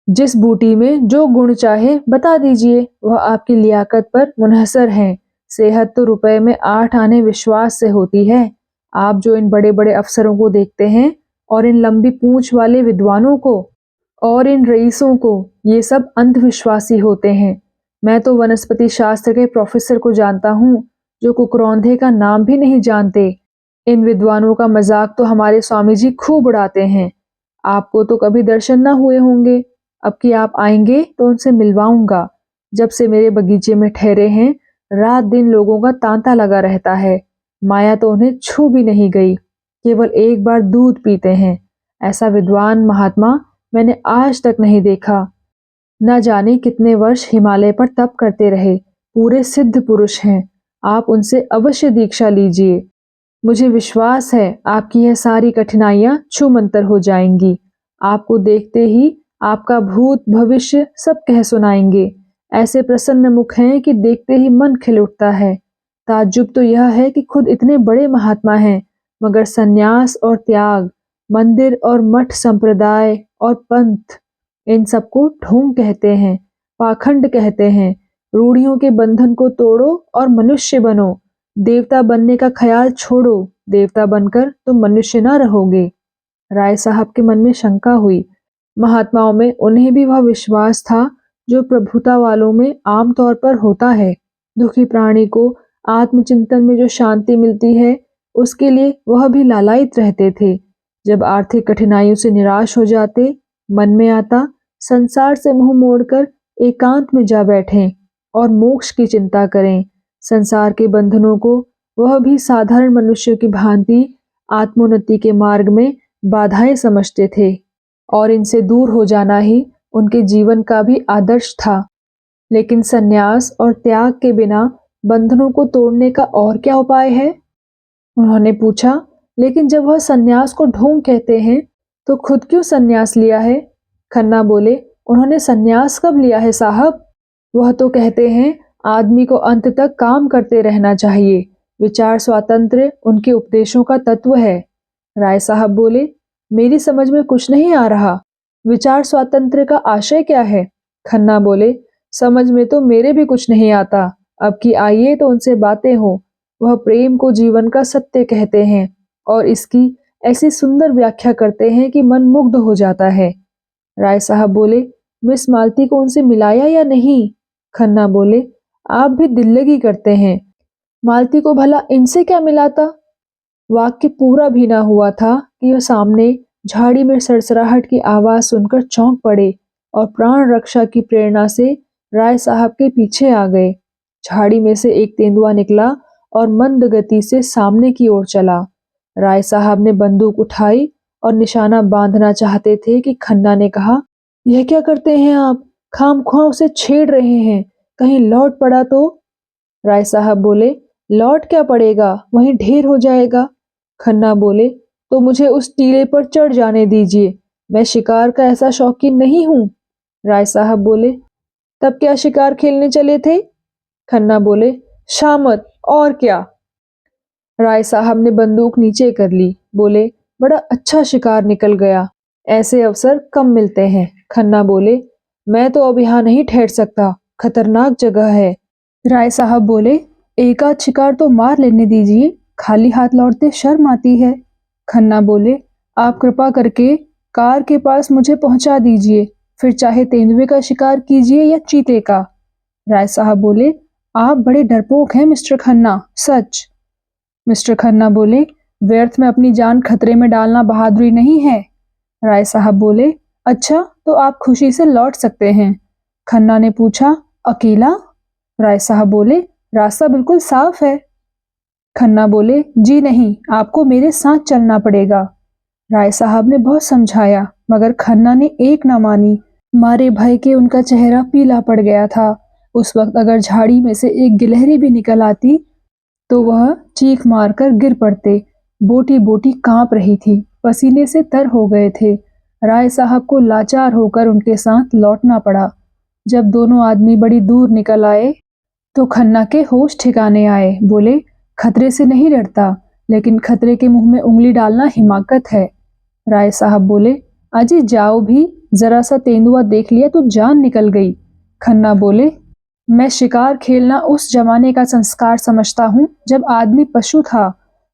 जिस बूटी में जो गुण चाहे बता दीजिए, वह आपकी लियाकत पर मुनहसर है। सेहत तो रुपए में 8 आने विश्वास से होती है। आप जो इन बड़े बड़े अफसरों को देखते हैं और इन लंबी पूंछ वाले विद्वानों को और इन रईसों को, ये सब अंधविश्वासी होते हैं। मैं तो वनस्पति शास्त्र के प्रोफेसर को जानता हूँ जो कुकरौंधे का नाम भी नहीं जानते। इन विद्वानों का मजाक तो हमारे स्वामी जी खूब उड़ाते हैं। आपको तो कभी दर्शन ना हुए होंगे। अब कि आप आएंगे तो उनसे मिलवाऊंगा। जब से मेरे बगीचे में ठहरे हैं, रात दिन लोगों का तांता लगा रहता है। माया तो उन्हें छू भी नहीं गई, केवल एक बार दूध पीते हैं। ऐसा विद्वान महात्मा मैंने आज तक नहीं देखा। न जाने कितने वर्ष हिमालय पर तप करते रहे, पूरे सिद्ध पुरुष हैं। आप उनसे अवश्य दीक्षा लीजिए। मुझे विश्वास है आपकी यह सारी कठिनाइयां छूमंतर हो जाएंगी। आपको देखते ही आपका भूत भविष्य सब कह सुनाएंगे। ऐसे प्रसन्न मुख हैं कि देखते ही मन खिल उठता है। ताज्जुब तो यह है कि खुद इतने बड़े महात्मा हैं, मगर सन्यास और त्याग, मंदिर और मठ संप्रदाय और पंथ, इन सबको ढोंग कहते हैं, पाखंड कहते हैं। रूढ़ियों के बंधन को तोड़ो और मनुष्य बनो। देवता बनने का ख्याल छोड़ो, देवता बनकर तुम मनुष्य ना रहोगे। राय साहब के मन में शंका हुई। महात्माओं में उन्हें भी वह विश्वास था जो प्रभुता वालों में आम तौर पर होता है। दुखी प्राणी को आत्मचिंतन में जो शांति मिलती है, उसके लिए वह भी लालायित रहते थे। जब आर्थिक कठिनाइयों से निराश हो जाते, मन में आता संसार से मुंह मोड़कर एकांत में जा बैठें और मोक्ष की चिंता करें। संसार के बंधनों को वह भी साधारण मनुष्यों की भांति आत्मोन्नति के मार्ग में बाधाएं समझते थे, और इनसे दूर हो जाना ही उनके जीवन का भी आदर्श था। लेकिन सन्यास और त्याग के बिना बंधनों को तोड़ने का और क्या उपाय है? उन्होंने पूछा। लेकिन जब वह सन्यास को ढोंग कहते हैं, तो खुद क्यों सन्यास लिया है? खन्ना बोले, उन्होंने सन्यास कब लिया है साहब? वह तो कहते हैं आदमी को अंत तक काम करते रहना चाहिए। विचार स्वातंत्र्य उनके उपदेशों का तत्व है। राय साहब बोले, मेरी समझ में कुछ नहीं आ रहा। विचार स्वातंत्र्य का आशय क्या है? खन्ना बोले, समझ में तो मेरे भी कुछ नहीं आता। अब की आइए तो उनसे बातें हो। वह प्रेम को जीवन का सत्य कहते हैं और इसकी ऐसी सुंदर व्याख्या करते हैं कि मन मुग्ध हो जाता है। राय साहब बोले, मिस मालती को उनसे मिलाया या नहीं? खन्ना बोले, आप भी दिल्लगी करते हैं। मालती को भला इनसे क्या मिलाता? वाक्य पूरा भी ना हुआ था कि वह सामने झाड़ी में सरसराहट की आवाज सुनकर चौंक पड़े और प्राण रक्षा की प्रेरणा से राय साहब के पीछे आ गए। झाड़ी में से एक तेंदुआ निकला और मंद गति से सामने की ओर चला। राय साहब ने बंदूक उठाई और निशाना बांधना चाहते थे कि खन्ना ने कहा, यह क्या करते हैं आप? खामख्वाह उसे छेड़ रहे हैं, कहीं लौट पड़ा तो? राय साहब बोले, लौट क्या पड़ेगा, वहीं ढेर हो जाएगा। खन्ना बोले, तो मुझे उस टीले पर चढ़ जाने दीजिए, मैं शिकार का ऐसा शौकीन नहीं हूं। राय साहब बोले, तब क्या शिकार खेलने चले थे? खन्ना बोले, शामत, और क्या। राय साहब ने बंदूक नीचे कर ली। बोले, बड़ा अच्छा शिकार निकल गया, ऐसे अवसर कम मिलते हैं। खन्ना बोले, मैं तो अब यहाँ नहीं ठहर सकता, खतरनाक जगह है। राय साहब बोले, एक आध शिकार तो मार लेने दीजिए, खाली हाथ लौटते शर्म आती है। खन्ना बोले, आप कृपा करके कार के पास मुझे पहुंचा दीजिए, फिर चाहे तेंदुए का शिकार कीजिए या चीते का। राय साहब बोले, आप बड़े डरपोक हैं मिस्टर खन्ना, सच। मिस्टर खन्ना बोले, व्यर्थ में अपनी जान खतरे में डालना बहादुरी नहीं है। राय साहब बोले, अच्छा तो आप खुशी से लौट सकते हैं। खन्ना ने पूछा, अकेला? राय साहब बोले, रास्ता बिल्कुल साफ है। खन्ना बोले, जी नहीं, आपको मेरे साथ चलना पड़ेगा। राय साहब ने बहुत समझाया, मगर खन्ना ने एक न मानी। मारे भय के उनका चेहरा पीला पड़ गया था। उस वक्त अगर झाड़ी में से एक गिलहरी भी निकल आती तो वह चीख मारकर गिर पड़ते। बोटी बोटी कांप रही थी, पसीने से तर हो गए थे। राय साहब को लाचार होकर उनके साथ लौटना पड़ा। जब दोनों आदमी बड़ी दूर निकल आए तो खन्ना के होश ठिकाने आए। बोले, खतरे से नहीं डरता, लेकिन खतरे के मुंह में उंगली डालना हिमाकत है। राय साहब बोले, अजी जाओ भी, जरा सा तेंदुआ देख लिया तो जान निकल गई। खन्ना बोले, मैं शिकार खेलना उस जमाने का संस्कार समझता हूँ जब आदमी पशु था,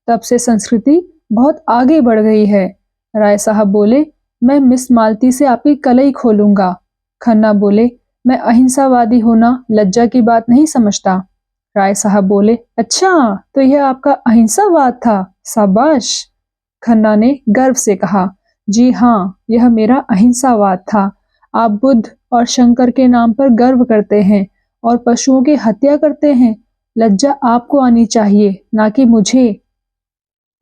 तब से संस्कृति बहुत आगे बढ़ गई है। राय साहब बोले, मैं मिस मालती से आपकी कलई खोलूंगा। खन्ना बोले, मैं अहिंसावादी होना लज्जा की बात नहीं समझता। राय साहब बोले, अच्छा तो यह आपका अहिंसावाद था, शाबाश। खन्ना ने गर्व से कहा, जी हाँ, यह मेरा अहिंसावाद था। आप बुद्ध और शंकर के नाम पर गर्व करते हैं और पशुओं की हत्या करते हैं। लज्जा आपको आनी चाहिए, ना कि मुझे।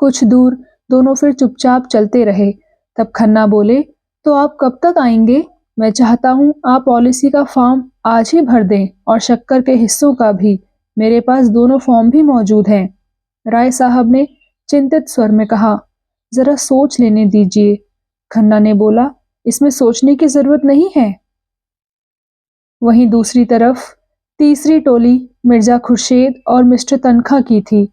कुछ दूर दोनों फिर चुपचाप चलते रहे। तब खन्ना बोले, तो आप कब तक आएंगे? मैं चाहता हूँ आप पॉलिसी का फॉर्म आज ही भर दें और शक्कर के हिस्सों का भी। मेरे पास दोनों फॉर्म भी मौजूद हैं। राय साहब ने चिंतित स्वर में कहा, जरा सोच लेने दीजिए। खन्ना ने बोला, इसमें सोचने की जरूरत नहीं है। वहीं दूसरी तरफ तीसरी टोली मिर्जा खुर्शेद और मिस्टर तनखा की थी।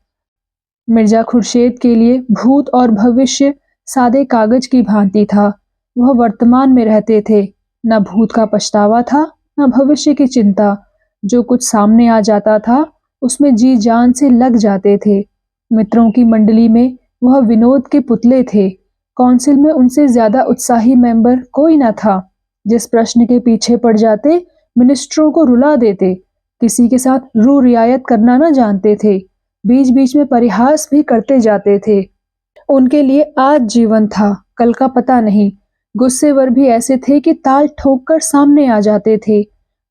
मिर्जा खुर्शेद के लिए भूत और भविष्य सादे कागज की भांति था। वह वर्तमान में रहते थे, न भूत का पछतावा था, न भविष्य की चिंता। जो कुछ सामने आ जाता था उसमें जी जान से लग जाते थे। मित्रों की मंडली में वह विनोद के पुतले थे। काउंसिल में उनसे ज्यादा उत्साही मेंबर कोई न था। जिस प्रश्न के पीछे पड़ जाते मिनिस्टरों को रुला देते। किसी के साथ रू रियायत करना न जानते थे। बीच बीच में परिहास भी करते जाते थे। उनके लिए आज जीवन था, कल का पता नहीं। गुस्सेवर भी ऐसे थे कि ताल ठोक कर सामने आ जाते थे।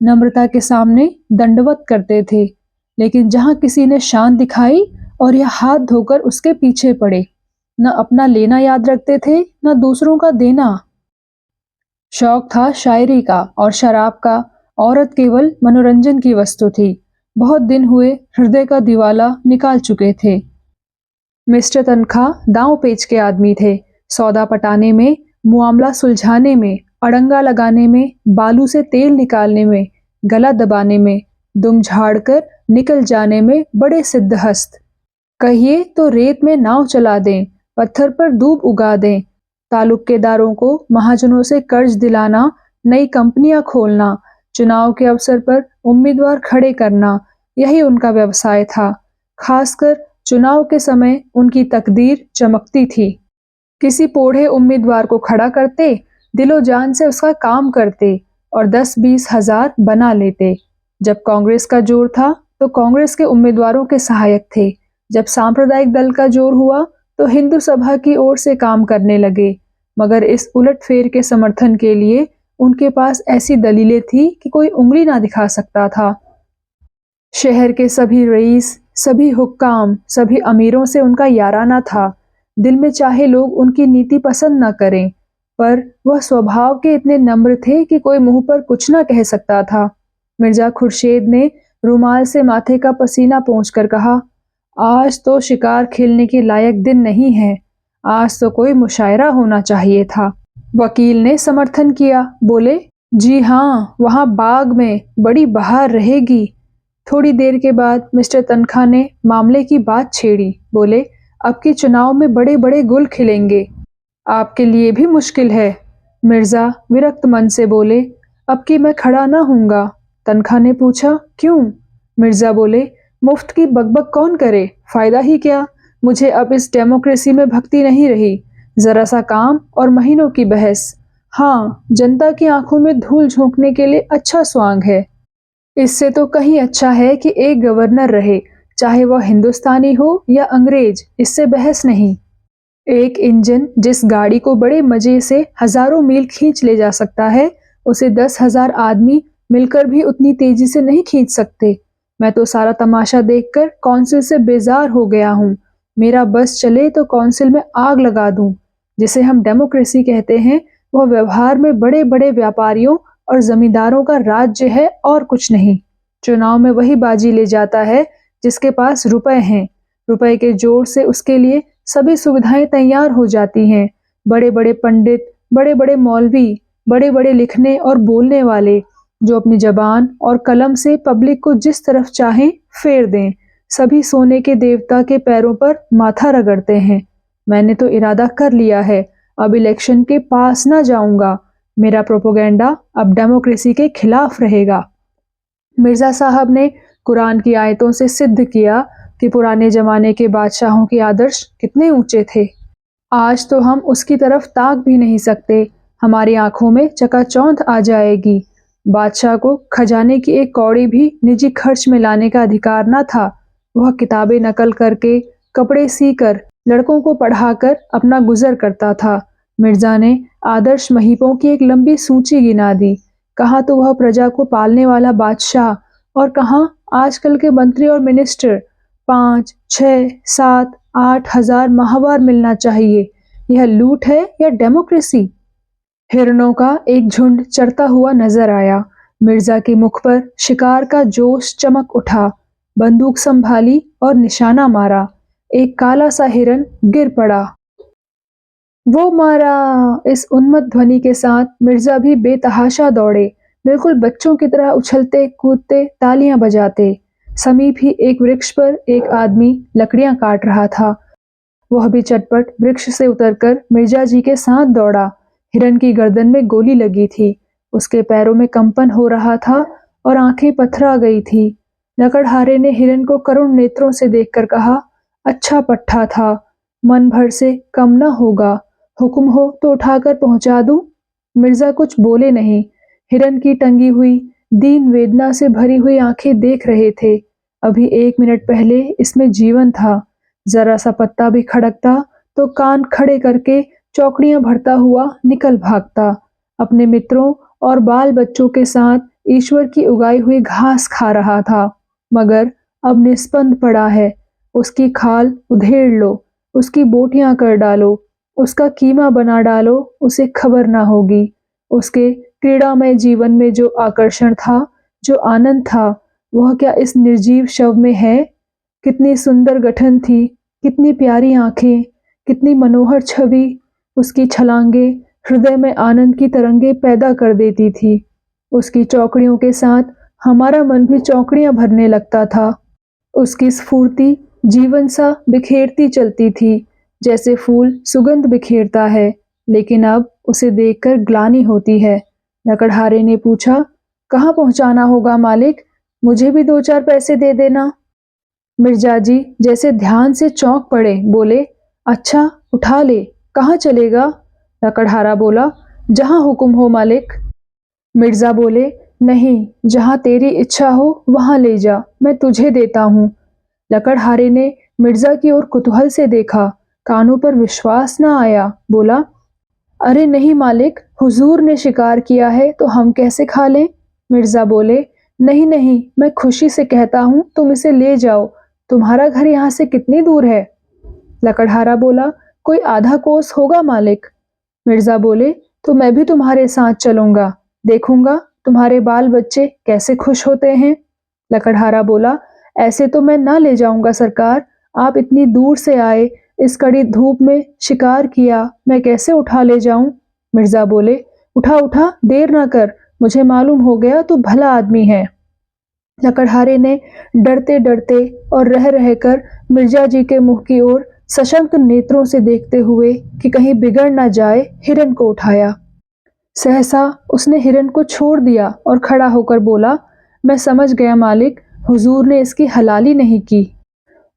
नम्रता के सामने दंडवत करते थे। लेकिन जहां किसी ने शान दिखाई और यह हाथ धोकर उसके पीछे पड़े। न अपना लेना याद रखते थे, न दूसरों का देना। शौक था शायरी का और शराब का। औरत केवल मनोरंजन की वस्तु थी। बहुत दिन हुए हृदय का दिवाला निकाल चुके थे। मिस्टर तनखा दांव पेच के आदमी थे। सौदा पटाने में, मुआमला सुलझाने में, अड़ंगा लगाने में, बालू से तेल निकालने में, गला दबाने में, दुम झाड़कर निकल जाने में बड़े सिद्धहस्त। कहिए तो रेत में नाव चला दें, पत्थर पर दूब उगा दें। तालुकेदारों को महाजनों से कर्ज दिलाना, नई कंपनियां खोलना, चुनाव के अवसर पर उम्मीदवार खड़े करना, यही उनका व्यवसाय था। खासकर चुनाव के समय उनकी तकदीर चमकती थी। किसी पोढ़े उम्मीदवार को खड़ा करते, दिलो जान से उसका काम करते और 10-20 हजार बना लेते। जब कांग्रेस का जोर था तो कांग्रेस के उम्मीदवारों के सहायक थे। जब सांप्रदायिक दल का जोर हुआ तो हिंदू सभा की ओर से काम करने लगे। मगर इस उलटफेर के समर्थन के लिए उनके पास ऐसी दलीलें थी कि कोई उंगली ना दिखा सकता था। शहर के सभी रईस, सभी हुक्काम, सभी अमीरों से उनका याराना था। दिल में चाहे लोग उनकी नीति पसंद न करें, पर वह स्वभाव के इतने नम्र थे कि कोई मुंह पर कुछ ना कह सकता था। मिर्जा खुर्शेद ने रुमाल से माथे का पसीना पोंछकर कहा, आज तो शिकार खेलने के लायक दिन नहीं है। आज तो कोई मुशायरा होना चाहिए था। वकील ने समर्थन किया, बोले, जी हाँ, वहां बाग में बड़ी बहार रहेगी। थोड़ी देर के बाद मिस्टर तनखा ने मामले की बात छेड़ी। बोले, अब के चुनाव में बड़े बड़े गुल खिलेंगे। आपके लिए भी मुश्किल है। मिर्जा विरक्त मन से बोले, अब की मैं खड़ा ना हूंगा। तनखा ने पूछा, क्यों? मिर्जा बोले, मुफ्त की बकबक कौन करे, फायदा ही क्या। मुझे अब इस डेमोक्रेसी में भक्ति नहीं रही। जरा सा काम और महीनों की बहस। हाँ, जनता की आंखों में धूल झोंकने के लिए अच्छा स्वांग है। इससे तो कहीं अच्छा है कि एक गवर्नर रहे, चाहे वह हिंदुस्तानी हो या अंग्रेज, इससे बहस नहीं। एक इंजन जिस गाड़ी को बड़े मजे से हजारों मील खींच ले जा सकता है, उसे 10,000 आदमी मिलकर भी उतनी तेजी से नहीं खींच सकते। मैं तो सारा तमाशा देखकर काउंसिल से बेजार हो गया हूँ। मेरा बस चले तो काउंसिल में आग लगा दूं। जिसे हम डेमोक्रेसी कहते हैं, वह व्यवहार में बड़े बड़े व्यापारियों और जमींदारों का राज्य है और कुछ नहीं। चुनाव में वही बाजी ले जाता है जिसके पास रुपए हैं। रुपए के जोर से उसके लिए सभी सुविधाएं तैयार हो जाती हैं। बड़े बड़े पंडित, बड़े बड़े मौलवी, बड़े बड़े लिखने और बोलने वाले, जो अपनी जबान और कलम से पब्लिक को जिस तरफ चाहें फेर दें। सभी सोने के देवता के पैरों पर माथा रगड़ते हैं। मैंने तो इरादा कर लिया है, अब इलेक्शन के पास ना जाऊंगा। मेरा प्रोपोगेंडा अब डेमोक्रेसी के खिलाफ रहेगा। मिर्जा साहब ने कुरान की आयतों से सिद्ध किया कि पुराने जमाने के बादशाहों के आदर्श कितने ऊंचे थे। आज तो हम उसकी तरफ ताक भी नहीं सकते। हमारी आंखों में चकाचौंध आ जाएगी। बादशाह को खजाने की एक कौड़ी भी निजी खर्च में लाने का अधिकार न था। वह किताबें नकल करके, कपड़े सीकर, लड़कों को पढ़ाकर अपना गुजर करता था। मिर्जा ने आदर्श महीपों की एक लंबी सूची गिना दी। कहाँ तो वह प्रजा को पालने वाला बादशाह और कहाँ आजकल के मंत्री और मिनिस्टर। 5, 6, 7, 8 हजार माहवार मिलना चाहिए। यह लूट है या डेमोक्रेसी? हिरणों का एक झुंड चरता हुआ नजर आया। मिर्जा के मुख पर शिकार का जोश चमक उठा। बंदूक संभाली और निशाना मारा। एक काला सा हिरन गिर पड़ा। वो मारा! इस उन्मत्त ध्वनि के साथ मिर्जा भी बेतहाशा दौड़े, बिल्कुल बच्चों की तरह उछलते कूदते, तालियां बजाते। समीप ही एक वृक्ष पर एक आदमी लकड़ियां काट रहा था। वह भी चटपट वृक्ष से उतरकर मिर्जा जी के साथ दौड़ा। हिरन की गर्दन में गोली लगी थी। उसके पैरों में कंपन हो रहा था और आंखें पथरा गई थी। लकड़हारे ने हिरन को करुण नेत्रों से देखकर कहा, अच्छा पट्ठा था, मन भर से कम न होगा। हुक्म हो तो उठाकर पहुंचा दूं? मिर्जा कुछ बोले नहीं। हिरन की टंगी हुई, दीन वेदना से भरी हुई आंखें देख रहे थे। अभी 1 मिनट पहले इसमें जीवन था। जरा सा पत्ता भी खड़कता तो कान खड़े करके चौकड़ियां भरता हुआ निकल भागता। अपने मित्रों और बाल बच्चों के साथ ईश्वर की उगाई हुई घास खा रहा था, मगर अब निस्पंद पड़ा है। उसकी खाल उधेड़ लो, उसकी बोटियां कर डालो, उसका कीमा बना डालो, उसे खबर ना होगी। उसके क्रीड़ामय जीवन में जो आकर्षण था, जो आनंद था, वह क्या इस निर्जीव शव में है? कितनी सुंदर गठन थी, कितनी प्यारी आंखें, कितनी मनोहर छवि। उसकी छलांगे हृदय में आनंद की तरंगे पैदा कर देती थी। उसकी चौकड़ियों के साथ हमारा मन भी चौकड़ियां भरने लगता था। उसकी स्फूर्ति जीवन सा बिखेरती चलती थी, जैसे फूल सुगंध बिखेरता है। लेकिन अब उसे देखकर ग्लानि होती है। लकड़हारे ने पूछा, कहाँ पहुंचाना होगा मालिक? मुझे भी 2-4 पैसे दे देना। मिर्जा जी जैसे ध्यान से चौंक पड़े, बोले, अच्छा उठा ले, कहाँ चलेगा? लकड़हारा बोला, जहाँ हुक्म हो मालिक। मिर्जा बोले, नहीं, जहाँ तेरी इच्छा हो वहाँ ले जा, मैं तुझे देता हूँ। लकड़हारे ने मिर्जा की ओर कुतूहल से देखा। कानों पर विश्वास न आया। बोला, अरे नहीं मालिक, हुजूर ने शिकार किया है तो हम कैसे खा लें? मिर्जा बोले, नहीं नहीं, मैं खुशी से कहता हूँ, तुम इसे ले जाओ। तुम्हारा घर यहाँ से कितनी दूर है? लकड़हारा बोला, कोई आधा कोस होगा मालिक। मिर्जा बोले, तो मैं भी तुम्हारे साथ चलूंगा, देखूंगा तुम्हारे बाल बच्चे कैसे खुश होते हैं। लकड़हारा बोला, ऐसे तो मैं ना ले जाऊंगा सरकार, आप इतनी दूर से आए, इस कड़ी धूप में शिकार किया, मैं कैसे उठा ले जाऊं? मिर्जा बोले, उठा उठा, देर ना कर, मुझे मालूम हो गया तू भला आदमी है। लकड़हारे ने डरते डरते और रह रहकर मिर्जा जी के मुंह की ओर सशंक नेत्रों से देखते हुए कि कहीं बिगड़ ना जाए, हिरन को उठाया। सहसा उसने हिरन को छोड़ दिया और खड़ा होकर बोला, मैं समझ गया मालिक, हुजूर ने इसकी हलाली नहीं की।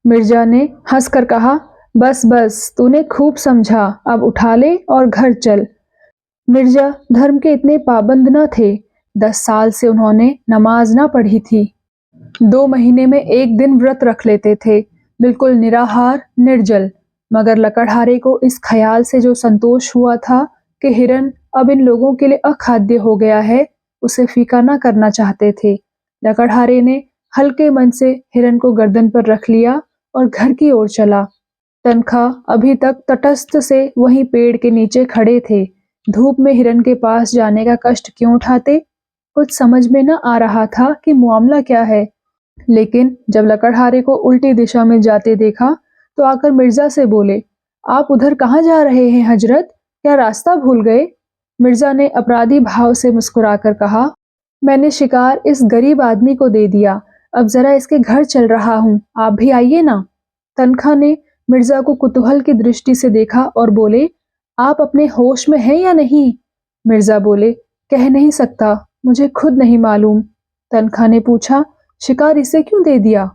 मिर्जा ने हंसकर कहा, बस बस, तूने खूब समझा, अब उठा ले और घर चल। मिर्जा धर्म के इतने पाबंद न थे। 10 साल से उन्होंने नमाज ना पढ़ी थी। 2 महीने में 1 दिन व्रत रख लेते थे, बिल्कुल निराहार निर्जल। मगर लकड़हारे को इस ख्याल से जो संतोष हुआ था कि हिरन अब इन लोगों के लिए अखाद्य हो गया है, उसे फीका न करना चाहते थे। लकड़हारे ने हल्के मन से हिरन को गर्दन पर रख लिया और घर की ओर चला। तनखा अभी तक तटस्थ से वहीं पेड़ के नीचे खड़े थे। धूप में हिरन के पास जाने का कष्ट क्यों उठाते? कुछ समझ में न आ रहा था कि मामला क्या है। लेकिन जब लकड़हारे को उल्टी दिशा में जाते देखा तो आकर मिर्जा से बोले, आप उधर कहाँ जा रहे हैं हजरत? क्या रास्ता भूल गए? मिर्जा ने अपराधी भाव से मुस्कुराकर कहा, मैंने शिकार इस गरीब आदमी को दे दिया, अब जरा इसके घर चल रहा हूँ, आप भी आइए ना। तनखा ने मिर्जा को कुतूहल की दृष्टि से देखा और बोले, आप अपने होश में हैं या नहीं? मिर्जा बोले, कह नहीं सकता, मुझे खुद नहीं मालूम। तनखा ने पूछा, शिकार इसे क्यों दे दिया?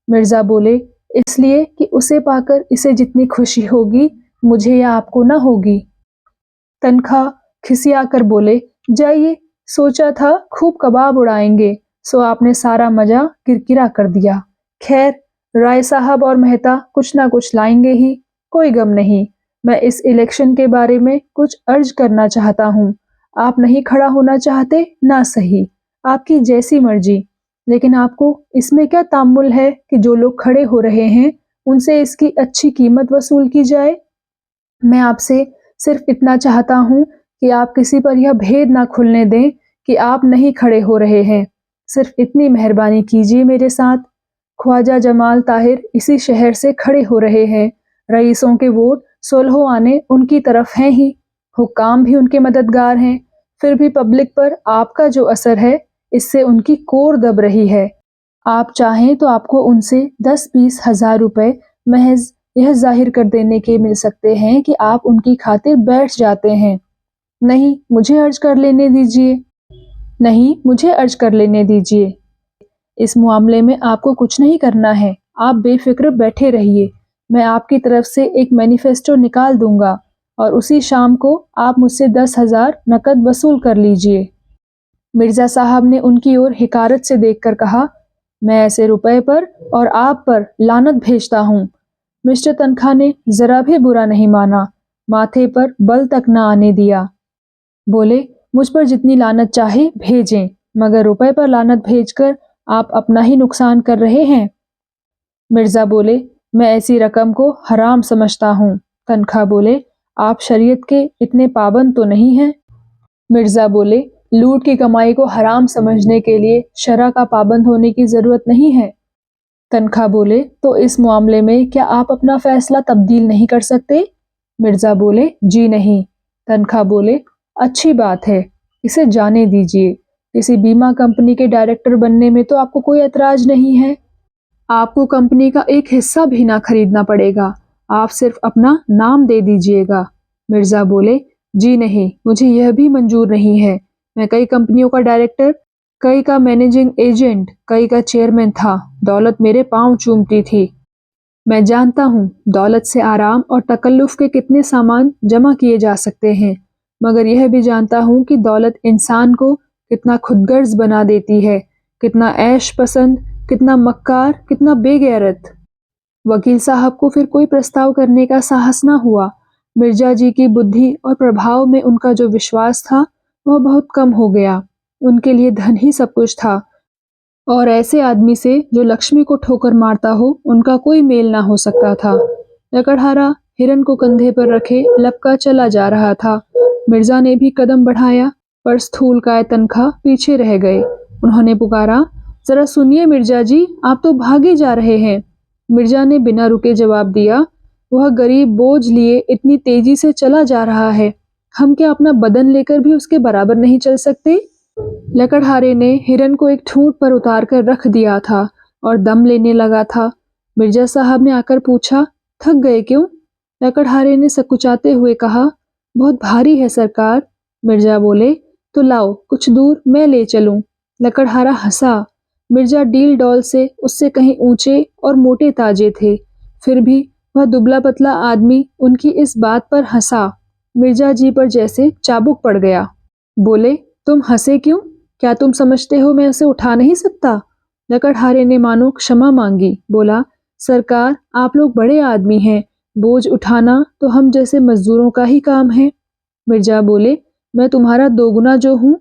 मिर्जा बोले, इसलिए कि उसे पाकर इसे जितनी खुशी होगी, मुझे या आपको ना होगी। तनखा खिसिया कर बोले, जाइए, सोचा था खूब कबाब उड़ाएंगे, सो आपने सारा मजा किरकिरा कर दिया। खैर, राय साहब और मेहता कुछ ना कुछ लाएंगे ही, कोई गम नहीं। मैं इस इलेक्शन के बारे में कुछ अर्ज करना चाहता हूँ। आप नहीं खड़ा होना चाहते ना सही, आपकी जैसी मर्जी, लेकिन आपको इसमें क्या तामुल है कि जो लोग खड़े हो रहे हैं उनसे इसकी अच्छी कीमत वसूल की जाए। मैं आपसे सिर्फ इतना चाहता हूँ कि आप किसी पर यह भेद ना खुलने दें कि आप नहीं खड़े हो रहे हैं। सिर्फ इतनी मेहरबानी कीजिए मेरे साथ। ख्वाजा जमाल ताहिर इसी शहर से खड़े हो रहे हैं। रईसों के वोट सोलहों आने उनकी तरफ हैं ही, हुक्काम भी उनके मददगार हैं। फिर भी पब्लिक पर आपका जो असर है, इससे उनकी कोर दब रही है। आप चाहें तो आपको उनसे 10-20 हजार रुपए महज यह जाहिर कर देने के मिल सकते हैं कि आप उनकी खातिर बैठ जाते हैं। नहीं, मुझे अर्ज कर लेने दीजिए। नहीं, मुझे अर्ज कर लेने दीजिए। इस मामले में आपको कुछ नहीं करना है, आप बेफिक्र बैठे रहिए। मैं आपकी तरफ से एक मैनिफेस्टो निकाल दूंगा और उसी शाम को आप मुझसे 10,000 नकद वसूल कर लीजिए। मिर्जा साहब ने उनकी ओर हिकारत से देखकर कहा, मैं ऐसे रुपए पर और आप पर लानत भेजता हूँ। मिस्टर तनखा ने जरा भी बुरा नहीं माना, माथे पर बल तक न आने दिया। बोले, मुझ पर जितनी लानत चाहे भेजें, मगर रुपए पर लानत भेजकर आप अपना ही नुकसान कर रहे हैं। मिर्जा बोले, मैं ऐसी रकम को हराम समझता हूँ। तनखा बोले, आप शरीयत के इतने पाबंद तो नहीं हैं। मिर्जा बोले, लूट की कमाई को हराम समझने के लिए शरा का पाबंद होने की जरूरत नहीं है। तनखा बोले, तो इस मामले में क्या आप अपना फैसला तब्दील नहीं कर सकते? मिर्जा बोले, जी नहीं। तनखा बोले, अच्छी बात है, इसे जाने दीजिए। किसी बीमा कंपनी के डायरेक्टर बनने में तो आपको कोई एतराज नहीं है। आपको कंपनी का एक हिस्सा भी ना खरीदना पड़ेगा, आप सिर्फ अपना नाम दे दीजिएगा। मिर्जा बोले, जी नहीं, मुझे यह भी मंजूर नहीं है। मैं कई कंपनियों का डायरेक्टर, कई का मैनेजिंग एजेंट, कई का चेयरमैन था। दौलत मेरे पांव चूमती थी। मैं जानता हूँ दौलत से आराम और तकल्लुफ के कितने सामान जमा किए जा सकते हैं, मगर यह भी जानता हूँ कि दौलत इंसान को कितना खुदगर्ज बना देती है, कितना ऐश पसंद, कितना मक्कार, कितना बेगैरत। वकील साहब को फिर कोई प्रस्ताव करने का साहस ना हुआ। मिर्जा जी की बुद्धि और प्रभाव में उनका जो विश्वास था वह बहुत कम हो गया। उनके लिए धन ही सब कुछ था, और ऐसे आदमी से जो लक्ष्मी को ठोकर मारता हो उनका कोई मेल ना हो सकता था। लकड़हारा हिरन को कंधे पर रखे लपका चला जा रहा था। मिर्जा ने भी कदम बढ़ाया, पर स्थूलकाय तनखा पीछे रह गए। उन्होंने पुकारा, जरा सुनिए मिर्जा जी, आप तो भागे जा रहे हैं। मिर्जा ने बिना रुके जवाब दिया, वह गरीब बोझ लिए इतनी तेजी से चला जा रहा है, हम क्या अपना बदन लेकर भी उसके बराबर नहीं चल सकते? लकड़हारे ने हिरन को एक ठूंठ पर उतार कर रख दिया था और दम लेने लगा था। मिर्जा साहब ने आकर पूछा, थक गए क्यों? लकड़हारे ने सकुचाते हुए कहा, बहुत भारी है सरकार। मिर्जा बोले, तो लाओ कुछ दूर मैं ले चलूं। लकड़हारा हंसा। मिर्जा डील डॉल से उससे कहीं ऊंचे और मोटे ताजे थे, फिर भी वह दुबला पतला आदमी उनकी इस बात पर हंसा। मिर्जा जी पर जैसे चाबुक पड़ गया। बोले, तुम हंसे क्यों? क्या तुम समझते हो मैं उसे उठा नहीं सकता? लकड़हारे ने मानो क्षमा मांगी। बोला, सरकार आप लोग बड़े आदमी हैं, बोझ उठाना तो हम जैसे मजदूरों का ही काम है। मिर्जा बोले, मैं तुम्हारा दोगुना जो हूँ।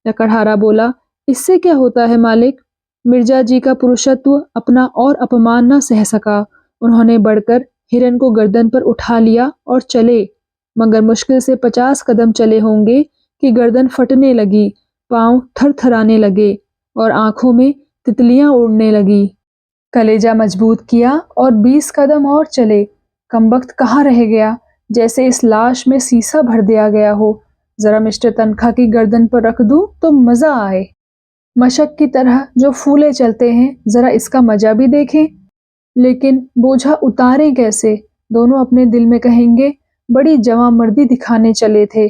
लकड़हारा बोला, इससे क्या होता है मालिक? मिर्जा जी का पुरुषत्व अपना और अपमान न सह सका। उन्होंने बढ़कर हिरन को गर्दन पर उठा लिया और चले, मगर मुश्किल से 50 कदम चले होंगे कि गर्दन फटने लगी, पांव थरथराने लगे और आंखों में तितलियां उड़ने लगी। कलेजा मजबूत किया और 20 कदम और चले। कमबख्त कहाँ रह गया, जैसे इस लाश में सीसा भर दिया गया हो। जरा मिस्टर तनखा की गर्दन पर रख दूं तो मजा आए। मशक की तरह जो फूले चलते हैं, जरा इसका मजा भी देखें। लेकिन बोझा उतारें कैसे? दोनों अपने दिल में कहेंगे, बड़ी जवां-मर्दी दिखाने चले थे।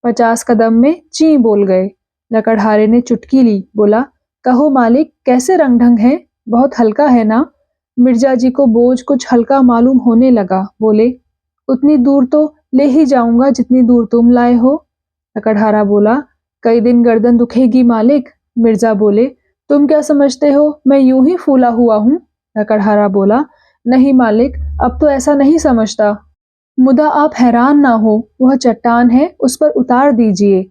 50 कदम में ची बोल गए। लकड़हारे ने चुटकी ली। बोला, कहो मालिक, कैसे रंग ढंग है? बहुत हल्का है ना? मिर्जा जी को बोझ कुछ हल्का मालूम होने लगा। बोले, उतनी दूर तो ले ही जाऊंगा जितनी दूर तुम लाए हो। लकड़हारा बोला, कई दिन गर्दन दुखेगी मालिक। मिर्जा बोले, तुम क्या समझते हो मैं यूं ही फूला हुआ हूँ? लकड़हारा बोला, नहीं मालिक, अब तो ऐसा नहीं समझता। मुदा आप हैरान ना हो, वह चट्टान है, उस पर उतार दीजिए।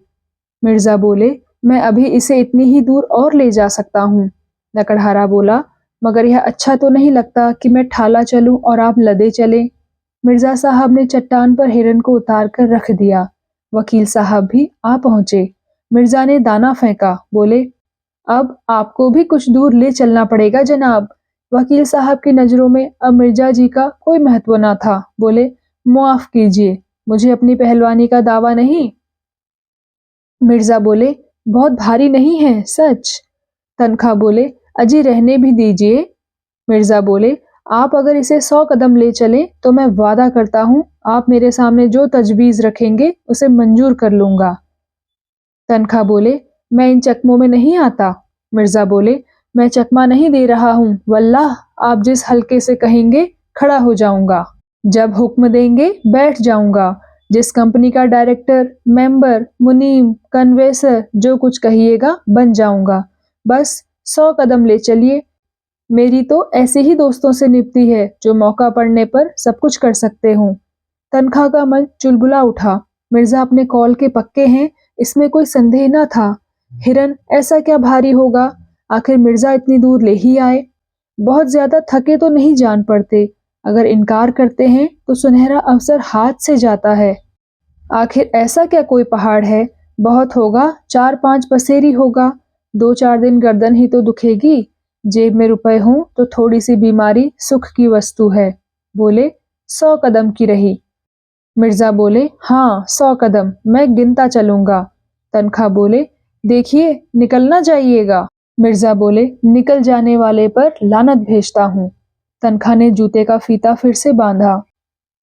मिर्जा बोले, मैं अभी इसे इतनी ही दूर और ले जा सकता हूँ। लकड़हारा बोला, मगर यह अच्छा तो नहीं लगता कि मैं ठाला चलूं और आप लदे चले। मिर्जा साहब ने चट्टान पर हिरन को उतार कर रख दिया। वकील साहब भी आ पहुंचे। मिर्जा ने दाना फेंका, बोले, अब आपको भी कुछ दूर ले चलना पड़ेगा जनाब। वकील साहब की नजरों में अब मिर्जा जी का कोई महत्व न था। बोले, मुआफ कीजिए, मुझे अपनी पहलवानी का दावा नहीं। मिर्जा बोले, बहुत भारी नहीं है सच। तनखा बोले, अजी रहने भी दीजिए। मिर्जा बोले, आप अगर इसे 100 कदम ले चलें तो मैं वादा करता हूँ आप मेरे सामने जो तजवीज रखेंगे उसे मंजूर कर लूंगा। तनखा बोले, मैं इन चकमों में नहीं आता। मिर्जा बोले, मैं चकमा नहीं दे रहा हूँ, वल्लाह आप जिस हल्के से कहेंगे खड़ा हो जाऊंगा। जब हुक्म देंगे बैठ जाऊंगा। जिस कंपनी का डायरेक्टर, मेंबर, मुनीम, कन्वेसर जो कुछ कहिएगा बन जाऊंगा। बस 100 कदम ले चलिए। मेरी तो ऐसे ही दोस्तों से निपटी है जो मौका पड़ने पर सब कुछ कर सकते हों। तनखा का मन चुलबुला उठा। मिर्जा अपने कॉल के पक्के हैं, इसमें कोई संदेह न था। हिरन ऐसा क्या भारी होगा, आखिर मिर्जा इतनी दूर ले ही आए। बहुत ज्यादा थके तो नहीं जान पड़ते, अगर इनकार करते हैं तो सुनहरा अवसर हाथ से जाता है। आखिर ऐसा क्या कोई पहाड़ है, बहुत होगा 4-5 पसेरी होगा। 2-4 दिन गर्दन ही तो दुखेगी। जेब में रुपए हों तो थोड़ी सी बीमारी सुख की वस्तु है। बोले, 100 कदम की रही। मिर्जा बोले, हाँ 100 कदम, मैं गिनता चलूंगा। तनखा बोले, देखिए निकलना जाइएगा। मिर्जा बोले, निकल जाने वाले पर लानत भेजता हूँ। तनखा ने जूते का फीता फिर से बांधा,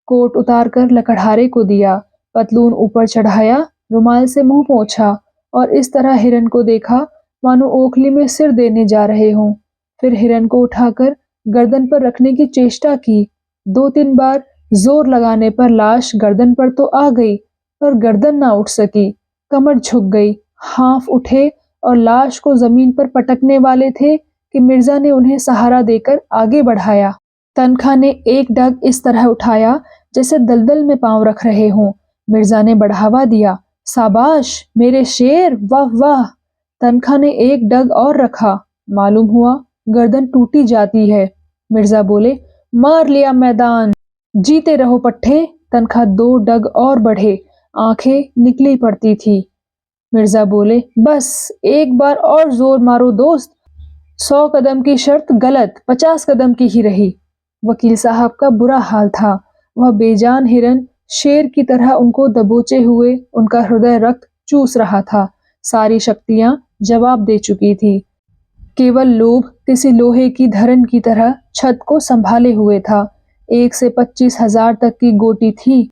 कोट उतार कर लकड़हारे को दिया, पतलून ऊपर चढ़ाया, रुमाल से मुंह पोंछा और इस तरह हिरन को देखा मानो ओखली में सिर देने जा रहे हों। फिर हिरन को उठाकर गर्दन पर रखने की चेष्टा की। 2-3 बार जोर लगाने पर लाश गर्दन पर तो आ गई, पर गर्दन ना उठ सकी। कमर झुक गई, हाथ उठे और लाश को जमीन पर पटकने वाले थे कि मिर्जा ने उन्हें सहारा देकर आगे बढ़ाया। तनखा ने एक डग इस तरह उठाया जैसे दलदल में पांव रख रहे हों। मिर्जा ने बढ़ावा दिया, शाबाश मेरे शेर, वाह वाह। तनखा ने एक डग और रखा, मालूम हुआ गर्दन टूटी जाती है। मिर्जा बोले, मार लिया मैदान, जीते रहो पट्टे। तनखा 2 डग और बढ़े, आंखें निकली पड़ती थी। मिर्जा बोले, बस एक बार और जोर मारो दोस्त। 100 कदम की शर्त गलत, 50 कदम की ही रही। वकील साहब का बुरा हाल था। वह बेजान हिरन शेर की तरह उनको दबोचे हुए उनका हृदय रक्त चूस रहा था। सारी शक्तियां जवाब दे चुकी थी। केवल लोभ किसी लोहे की धरन की तरह छत को संभाले हुए था। 1 से 25,000 तक की गोटी थी,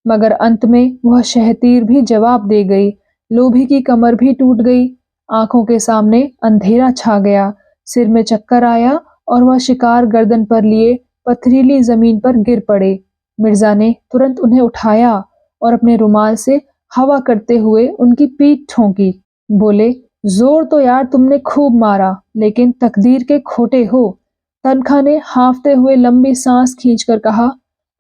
मगर अंत में वह शहतीर भी जवाब दे गई। लोभी की कमर भी टूट गई। आंखों के सामने अंधेरा छा गया, सिर में चक्कर आया और वह शिकार गर्दन पर लिए पथरीली जमीन पर गिर पड़े। मिर्जा ने तुरंत उन्हें उठाया और अपने रुमाल से हवा करते हुए उनकी पीठ ठोंकी। बोले, जोर तो यार तुमने खूब मारा, लेकिन तकदीर के खोटे हो। तनखा ने हांफते हुए लंबी सांस खींचकर कहा,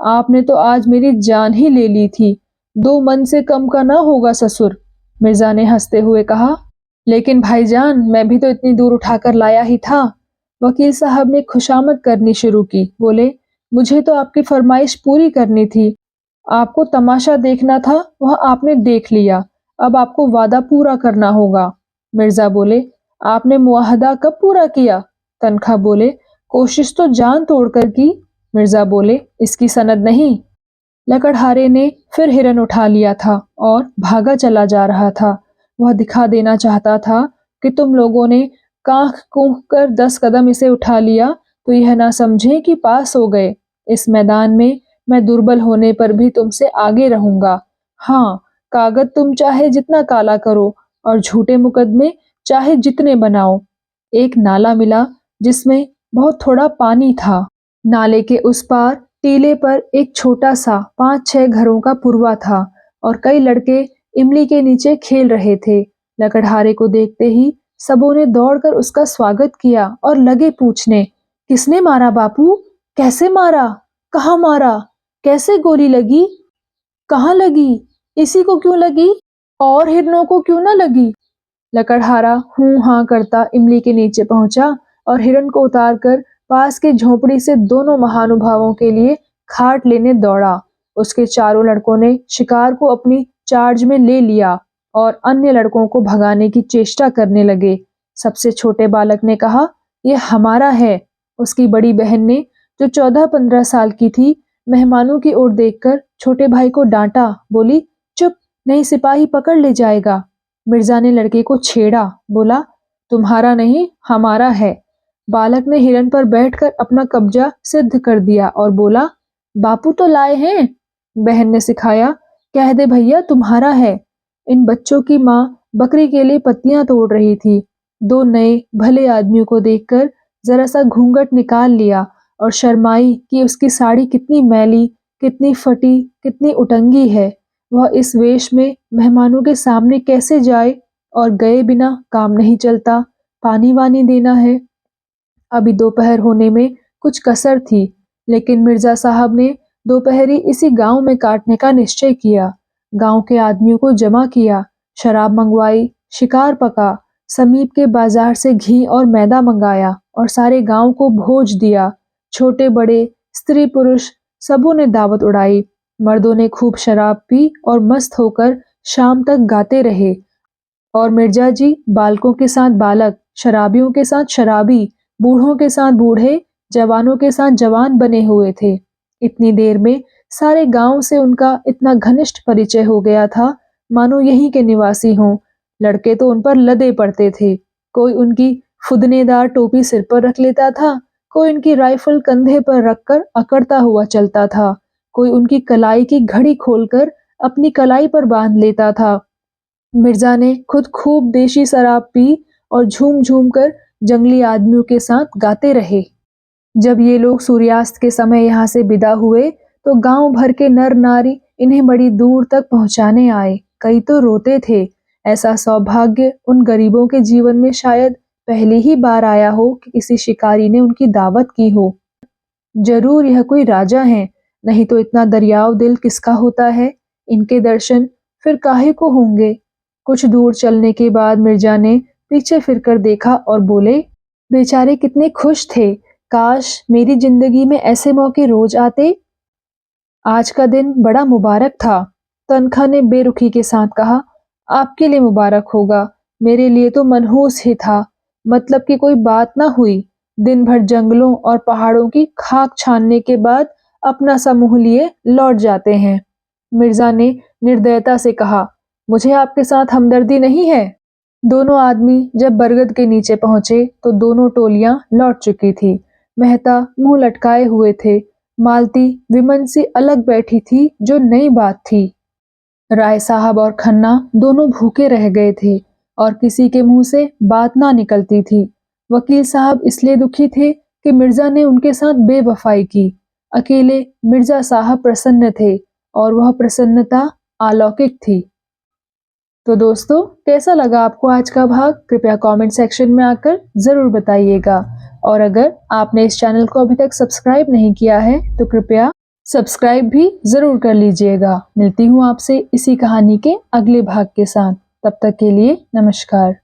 आपने तो आज मेरी जान ही ले ली थी। 2 मन से कम का ना होगा ससुर। मिर्जा ने हंसते हुए कहा, लेकिन भाईजान मैं भी तो इतनी दूर उठाकर लाया ही था। वकील साहब ने खुशामद करनी शुरू की। बोले, मुझे तो आपकी फरमाइश पूरी करनी थी। आपको तमाशा देखना था, वह आपने देख लिया। अब आपको वादा पूरा करना होगा। मिर्जा बोले, आपने मुआहदा कब पूरा किया? तनखा बोले, कोशिश तो जान तोड़कर की। मिर्जा बोले, इसकी सनद नहीं। लकड़हारे ने फिर हिरन उठा लिया था और भागा चला जा रहा था। वह दिखा देना चाहता था कि तुम लोगों ने कांख कूंख कर 10 कदम इसे उठा लिया तो यह ना समझे कि पास हो गए। इस मैदान में मैं दुर्बल होने पर भी तुमसे आगे रहूंगा। हाँ, कागज तुम चाहे जितना काला करो और झूठे मुकदमे चाहे जितने बनाओ। एक नाला मिला जिसमें बहुत थोड़ा पानी था। नाले के उस पार टीले पर एक छोटा सा 5-6 घरों का पुरवा था और कई लड़के इमली के नीचे खेल रहे थे। लकड़हारे को देखते ही सबों ने दौड़कर उसका स्वागत किया और लगे पूछने, किसने मारा बापू? कैसे मारा? कहाँ मारा? कैसे गोली लगी? कहाँ लगी? इसी को क्यों लगी? और हिरनों को क्यों न लगी? लकड़हारा हूं हां करता इमली के नीचे पहुंचा और हिरन को उतारकर पास के झोपड़ी से दोनों महानुभावों के लिए खाट लेने दौड़ा। उसके चारों लड़कों ने शिकार को अपनी चार्ज में ले लिया और अन्य लड़कों को भगाने की चेष्टा करने लगे। सबसे छोटे बालक ने कहा, यह हमारा है। उसकी बड़ी बहन ने, जो 14-15 साल की थी, मेहमानों की ओर देखकर छोटे भाई को डांटा, बोली, चुप, नहीं सिपाही पकड़ ले जाएगा। मिर्जा ने लड़के को छेड़ा, बोला, तुम्हारा नहीं हमारा है। बालक ने हिरन पर बैठकर अपना कब्जा सिद्ध कर दिया और बोला, बापू तो लाए हैं। बहन ने सिखाया, कह दे भैया तुम्हारा है। इन बच्चों की माँ बकरी के लिए पत्तियां तोड़ रही थी। दो नए भले आदमियों को देखकर जरा सा घूंघट निकाल लिया और शर्माई कि उसकी साड़ी कितनी मैली, कितनी फटी, कितनी उटंगी है। वह इस वेश में मेहमानों के सामने कैसे जाए? और गए बिना काम नहीं चलता, पानी वानी देना है। अभी दोपहर होने में कुछ कसर थी, लेकिन मिर्जा साहब ने दोपहरी इसी गांव में काटने का निश्चय किया। गांव के आदमियों को जमा किया, शराब मंगवाई, शिकार पका, समीप के बाजार से घी और मैदा मंगाया और सारे गांव को भोज दिया। छोटे बड़े, स्त्री पुरुष सबों ने दावत उड़ाई। मर्दों ने खूब शराब पी और मस्त होकर शाम तक गाते रहे और मिर्जा जी बालकों के साथ बालक, शराबियों के साथ शराबी, बूढ़ों के साथ बूढ़े, जवानों के साथ जवान बने हुए थे। इतनी देर में सारे गांव से उनका इतना घनिष्ठ परिचय हो गया था, मानो यहीं के निवासी हों। लड़के तो उन पर लदे पड़ते थे। कोई उनकी फुदनेदार टोपी सिर पर रख लेता था, कोई उनकी राइफल कंधे पर रखकर अकड़ता हुआ चलता था, कोई उनकी कलाई की घड़ी खोलकर अपनी कलाई पर बांध लेता था। मिर्जा ने खुद खूब देशी शराब पी और झूम झूम कर जंगली आदमियों के साथ गाते रहे। जब ये लोग सूर्यास्त के समय यहाँ से विदा हुए तो गांव भर के नर नारी इन्हें बड़ी दूर तक पहुंचाने आए। कई तो रोते थे। ऐसा सौभाग्य उन गरीबों के जीवन में शायद पहली ही बार आया हो कि किसी शिकारी ने उनकी दावत की हो। जरूर यह कोई राजा है, नहीं तो इतना दरियाव दिल किसका होता है? इनके दर्शन फिर काहे को होंगे? कुछ दूर चलने के बाद मिर्जा ने पीछे फिरकर देखा और बोले, बेचारे कितने खुश थे। काश मेरी जिंदगी में ऐसे मौके रोज आते। आज का दिन बड़ा मुबारक था। तनखा ने बेरुखी के साथ कहा, आपके लिए मुबारक होगा, मेरे लिए तो मनहूस ही था। मतलब कि कोई बात ना हुई। दिन भर जंगलों और पहाड़ों की खाक छानने के बाद अपना सा मुंह लिए लौट जाते हैं। मिर्जा ने निर्दयता से कहा, मुझे आपके साथ हमदर्दी नहीं है। दोनों आदमी जब बरगद के नीचे पहुंचे तो दोनों टोलियां लौट चुकी थी। मेहता मुंह लटकाए हुए थे। मालती विमन सी अलग बैठी थी, जो नई बात थी। राय साहब और खन्ना दोनों भूखे रह गए थे और किसी के मुंह से बात ना निकलती थी। वकील साहब इसलिए दुखी थे कि मिर्जा ने उनके साथ बेवफाई की। अकेले मिर्जा साहब प्रसन्न थे और वह प्रसन्नता अलौकिक थी। तो दोस्तों, कैसा लगा आपको आज का भाग? कृपया कमेंट सेक्शन में आकर जरूर बताइएगा। और अगर आपने इस चैनल को अभी तक सब्सक्राइब नहीं किया है तो कृपया सब्सक्राइब भी जरूर कर लीजिएगा। मिलती हूँ आपसे इसी कहानी के अगले भाग के साथ। तब तक के लिए नमस्कार।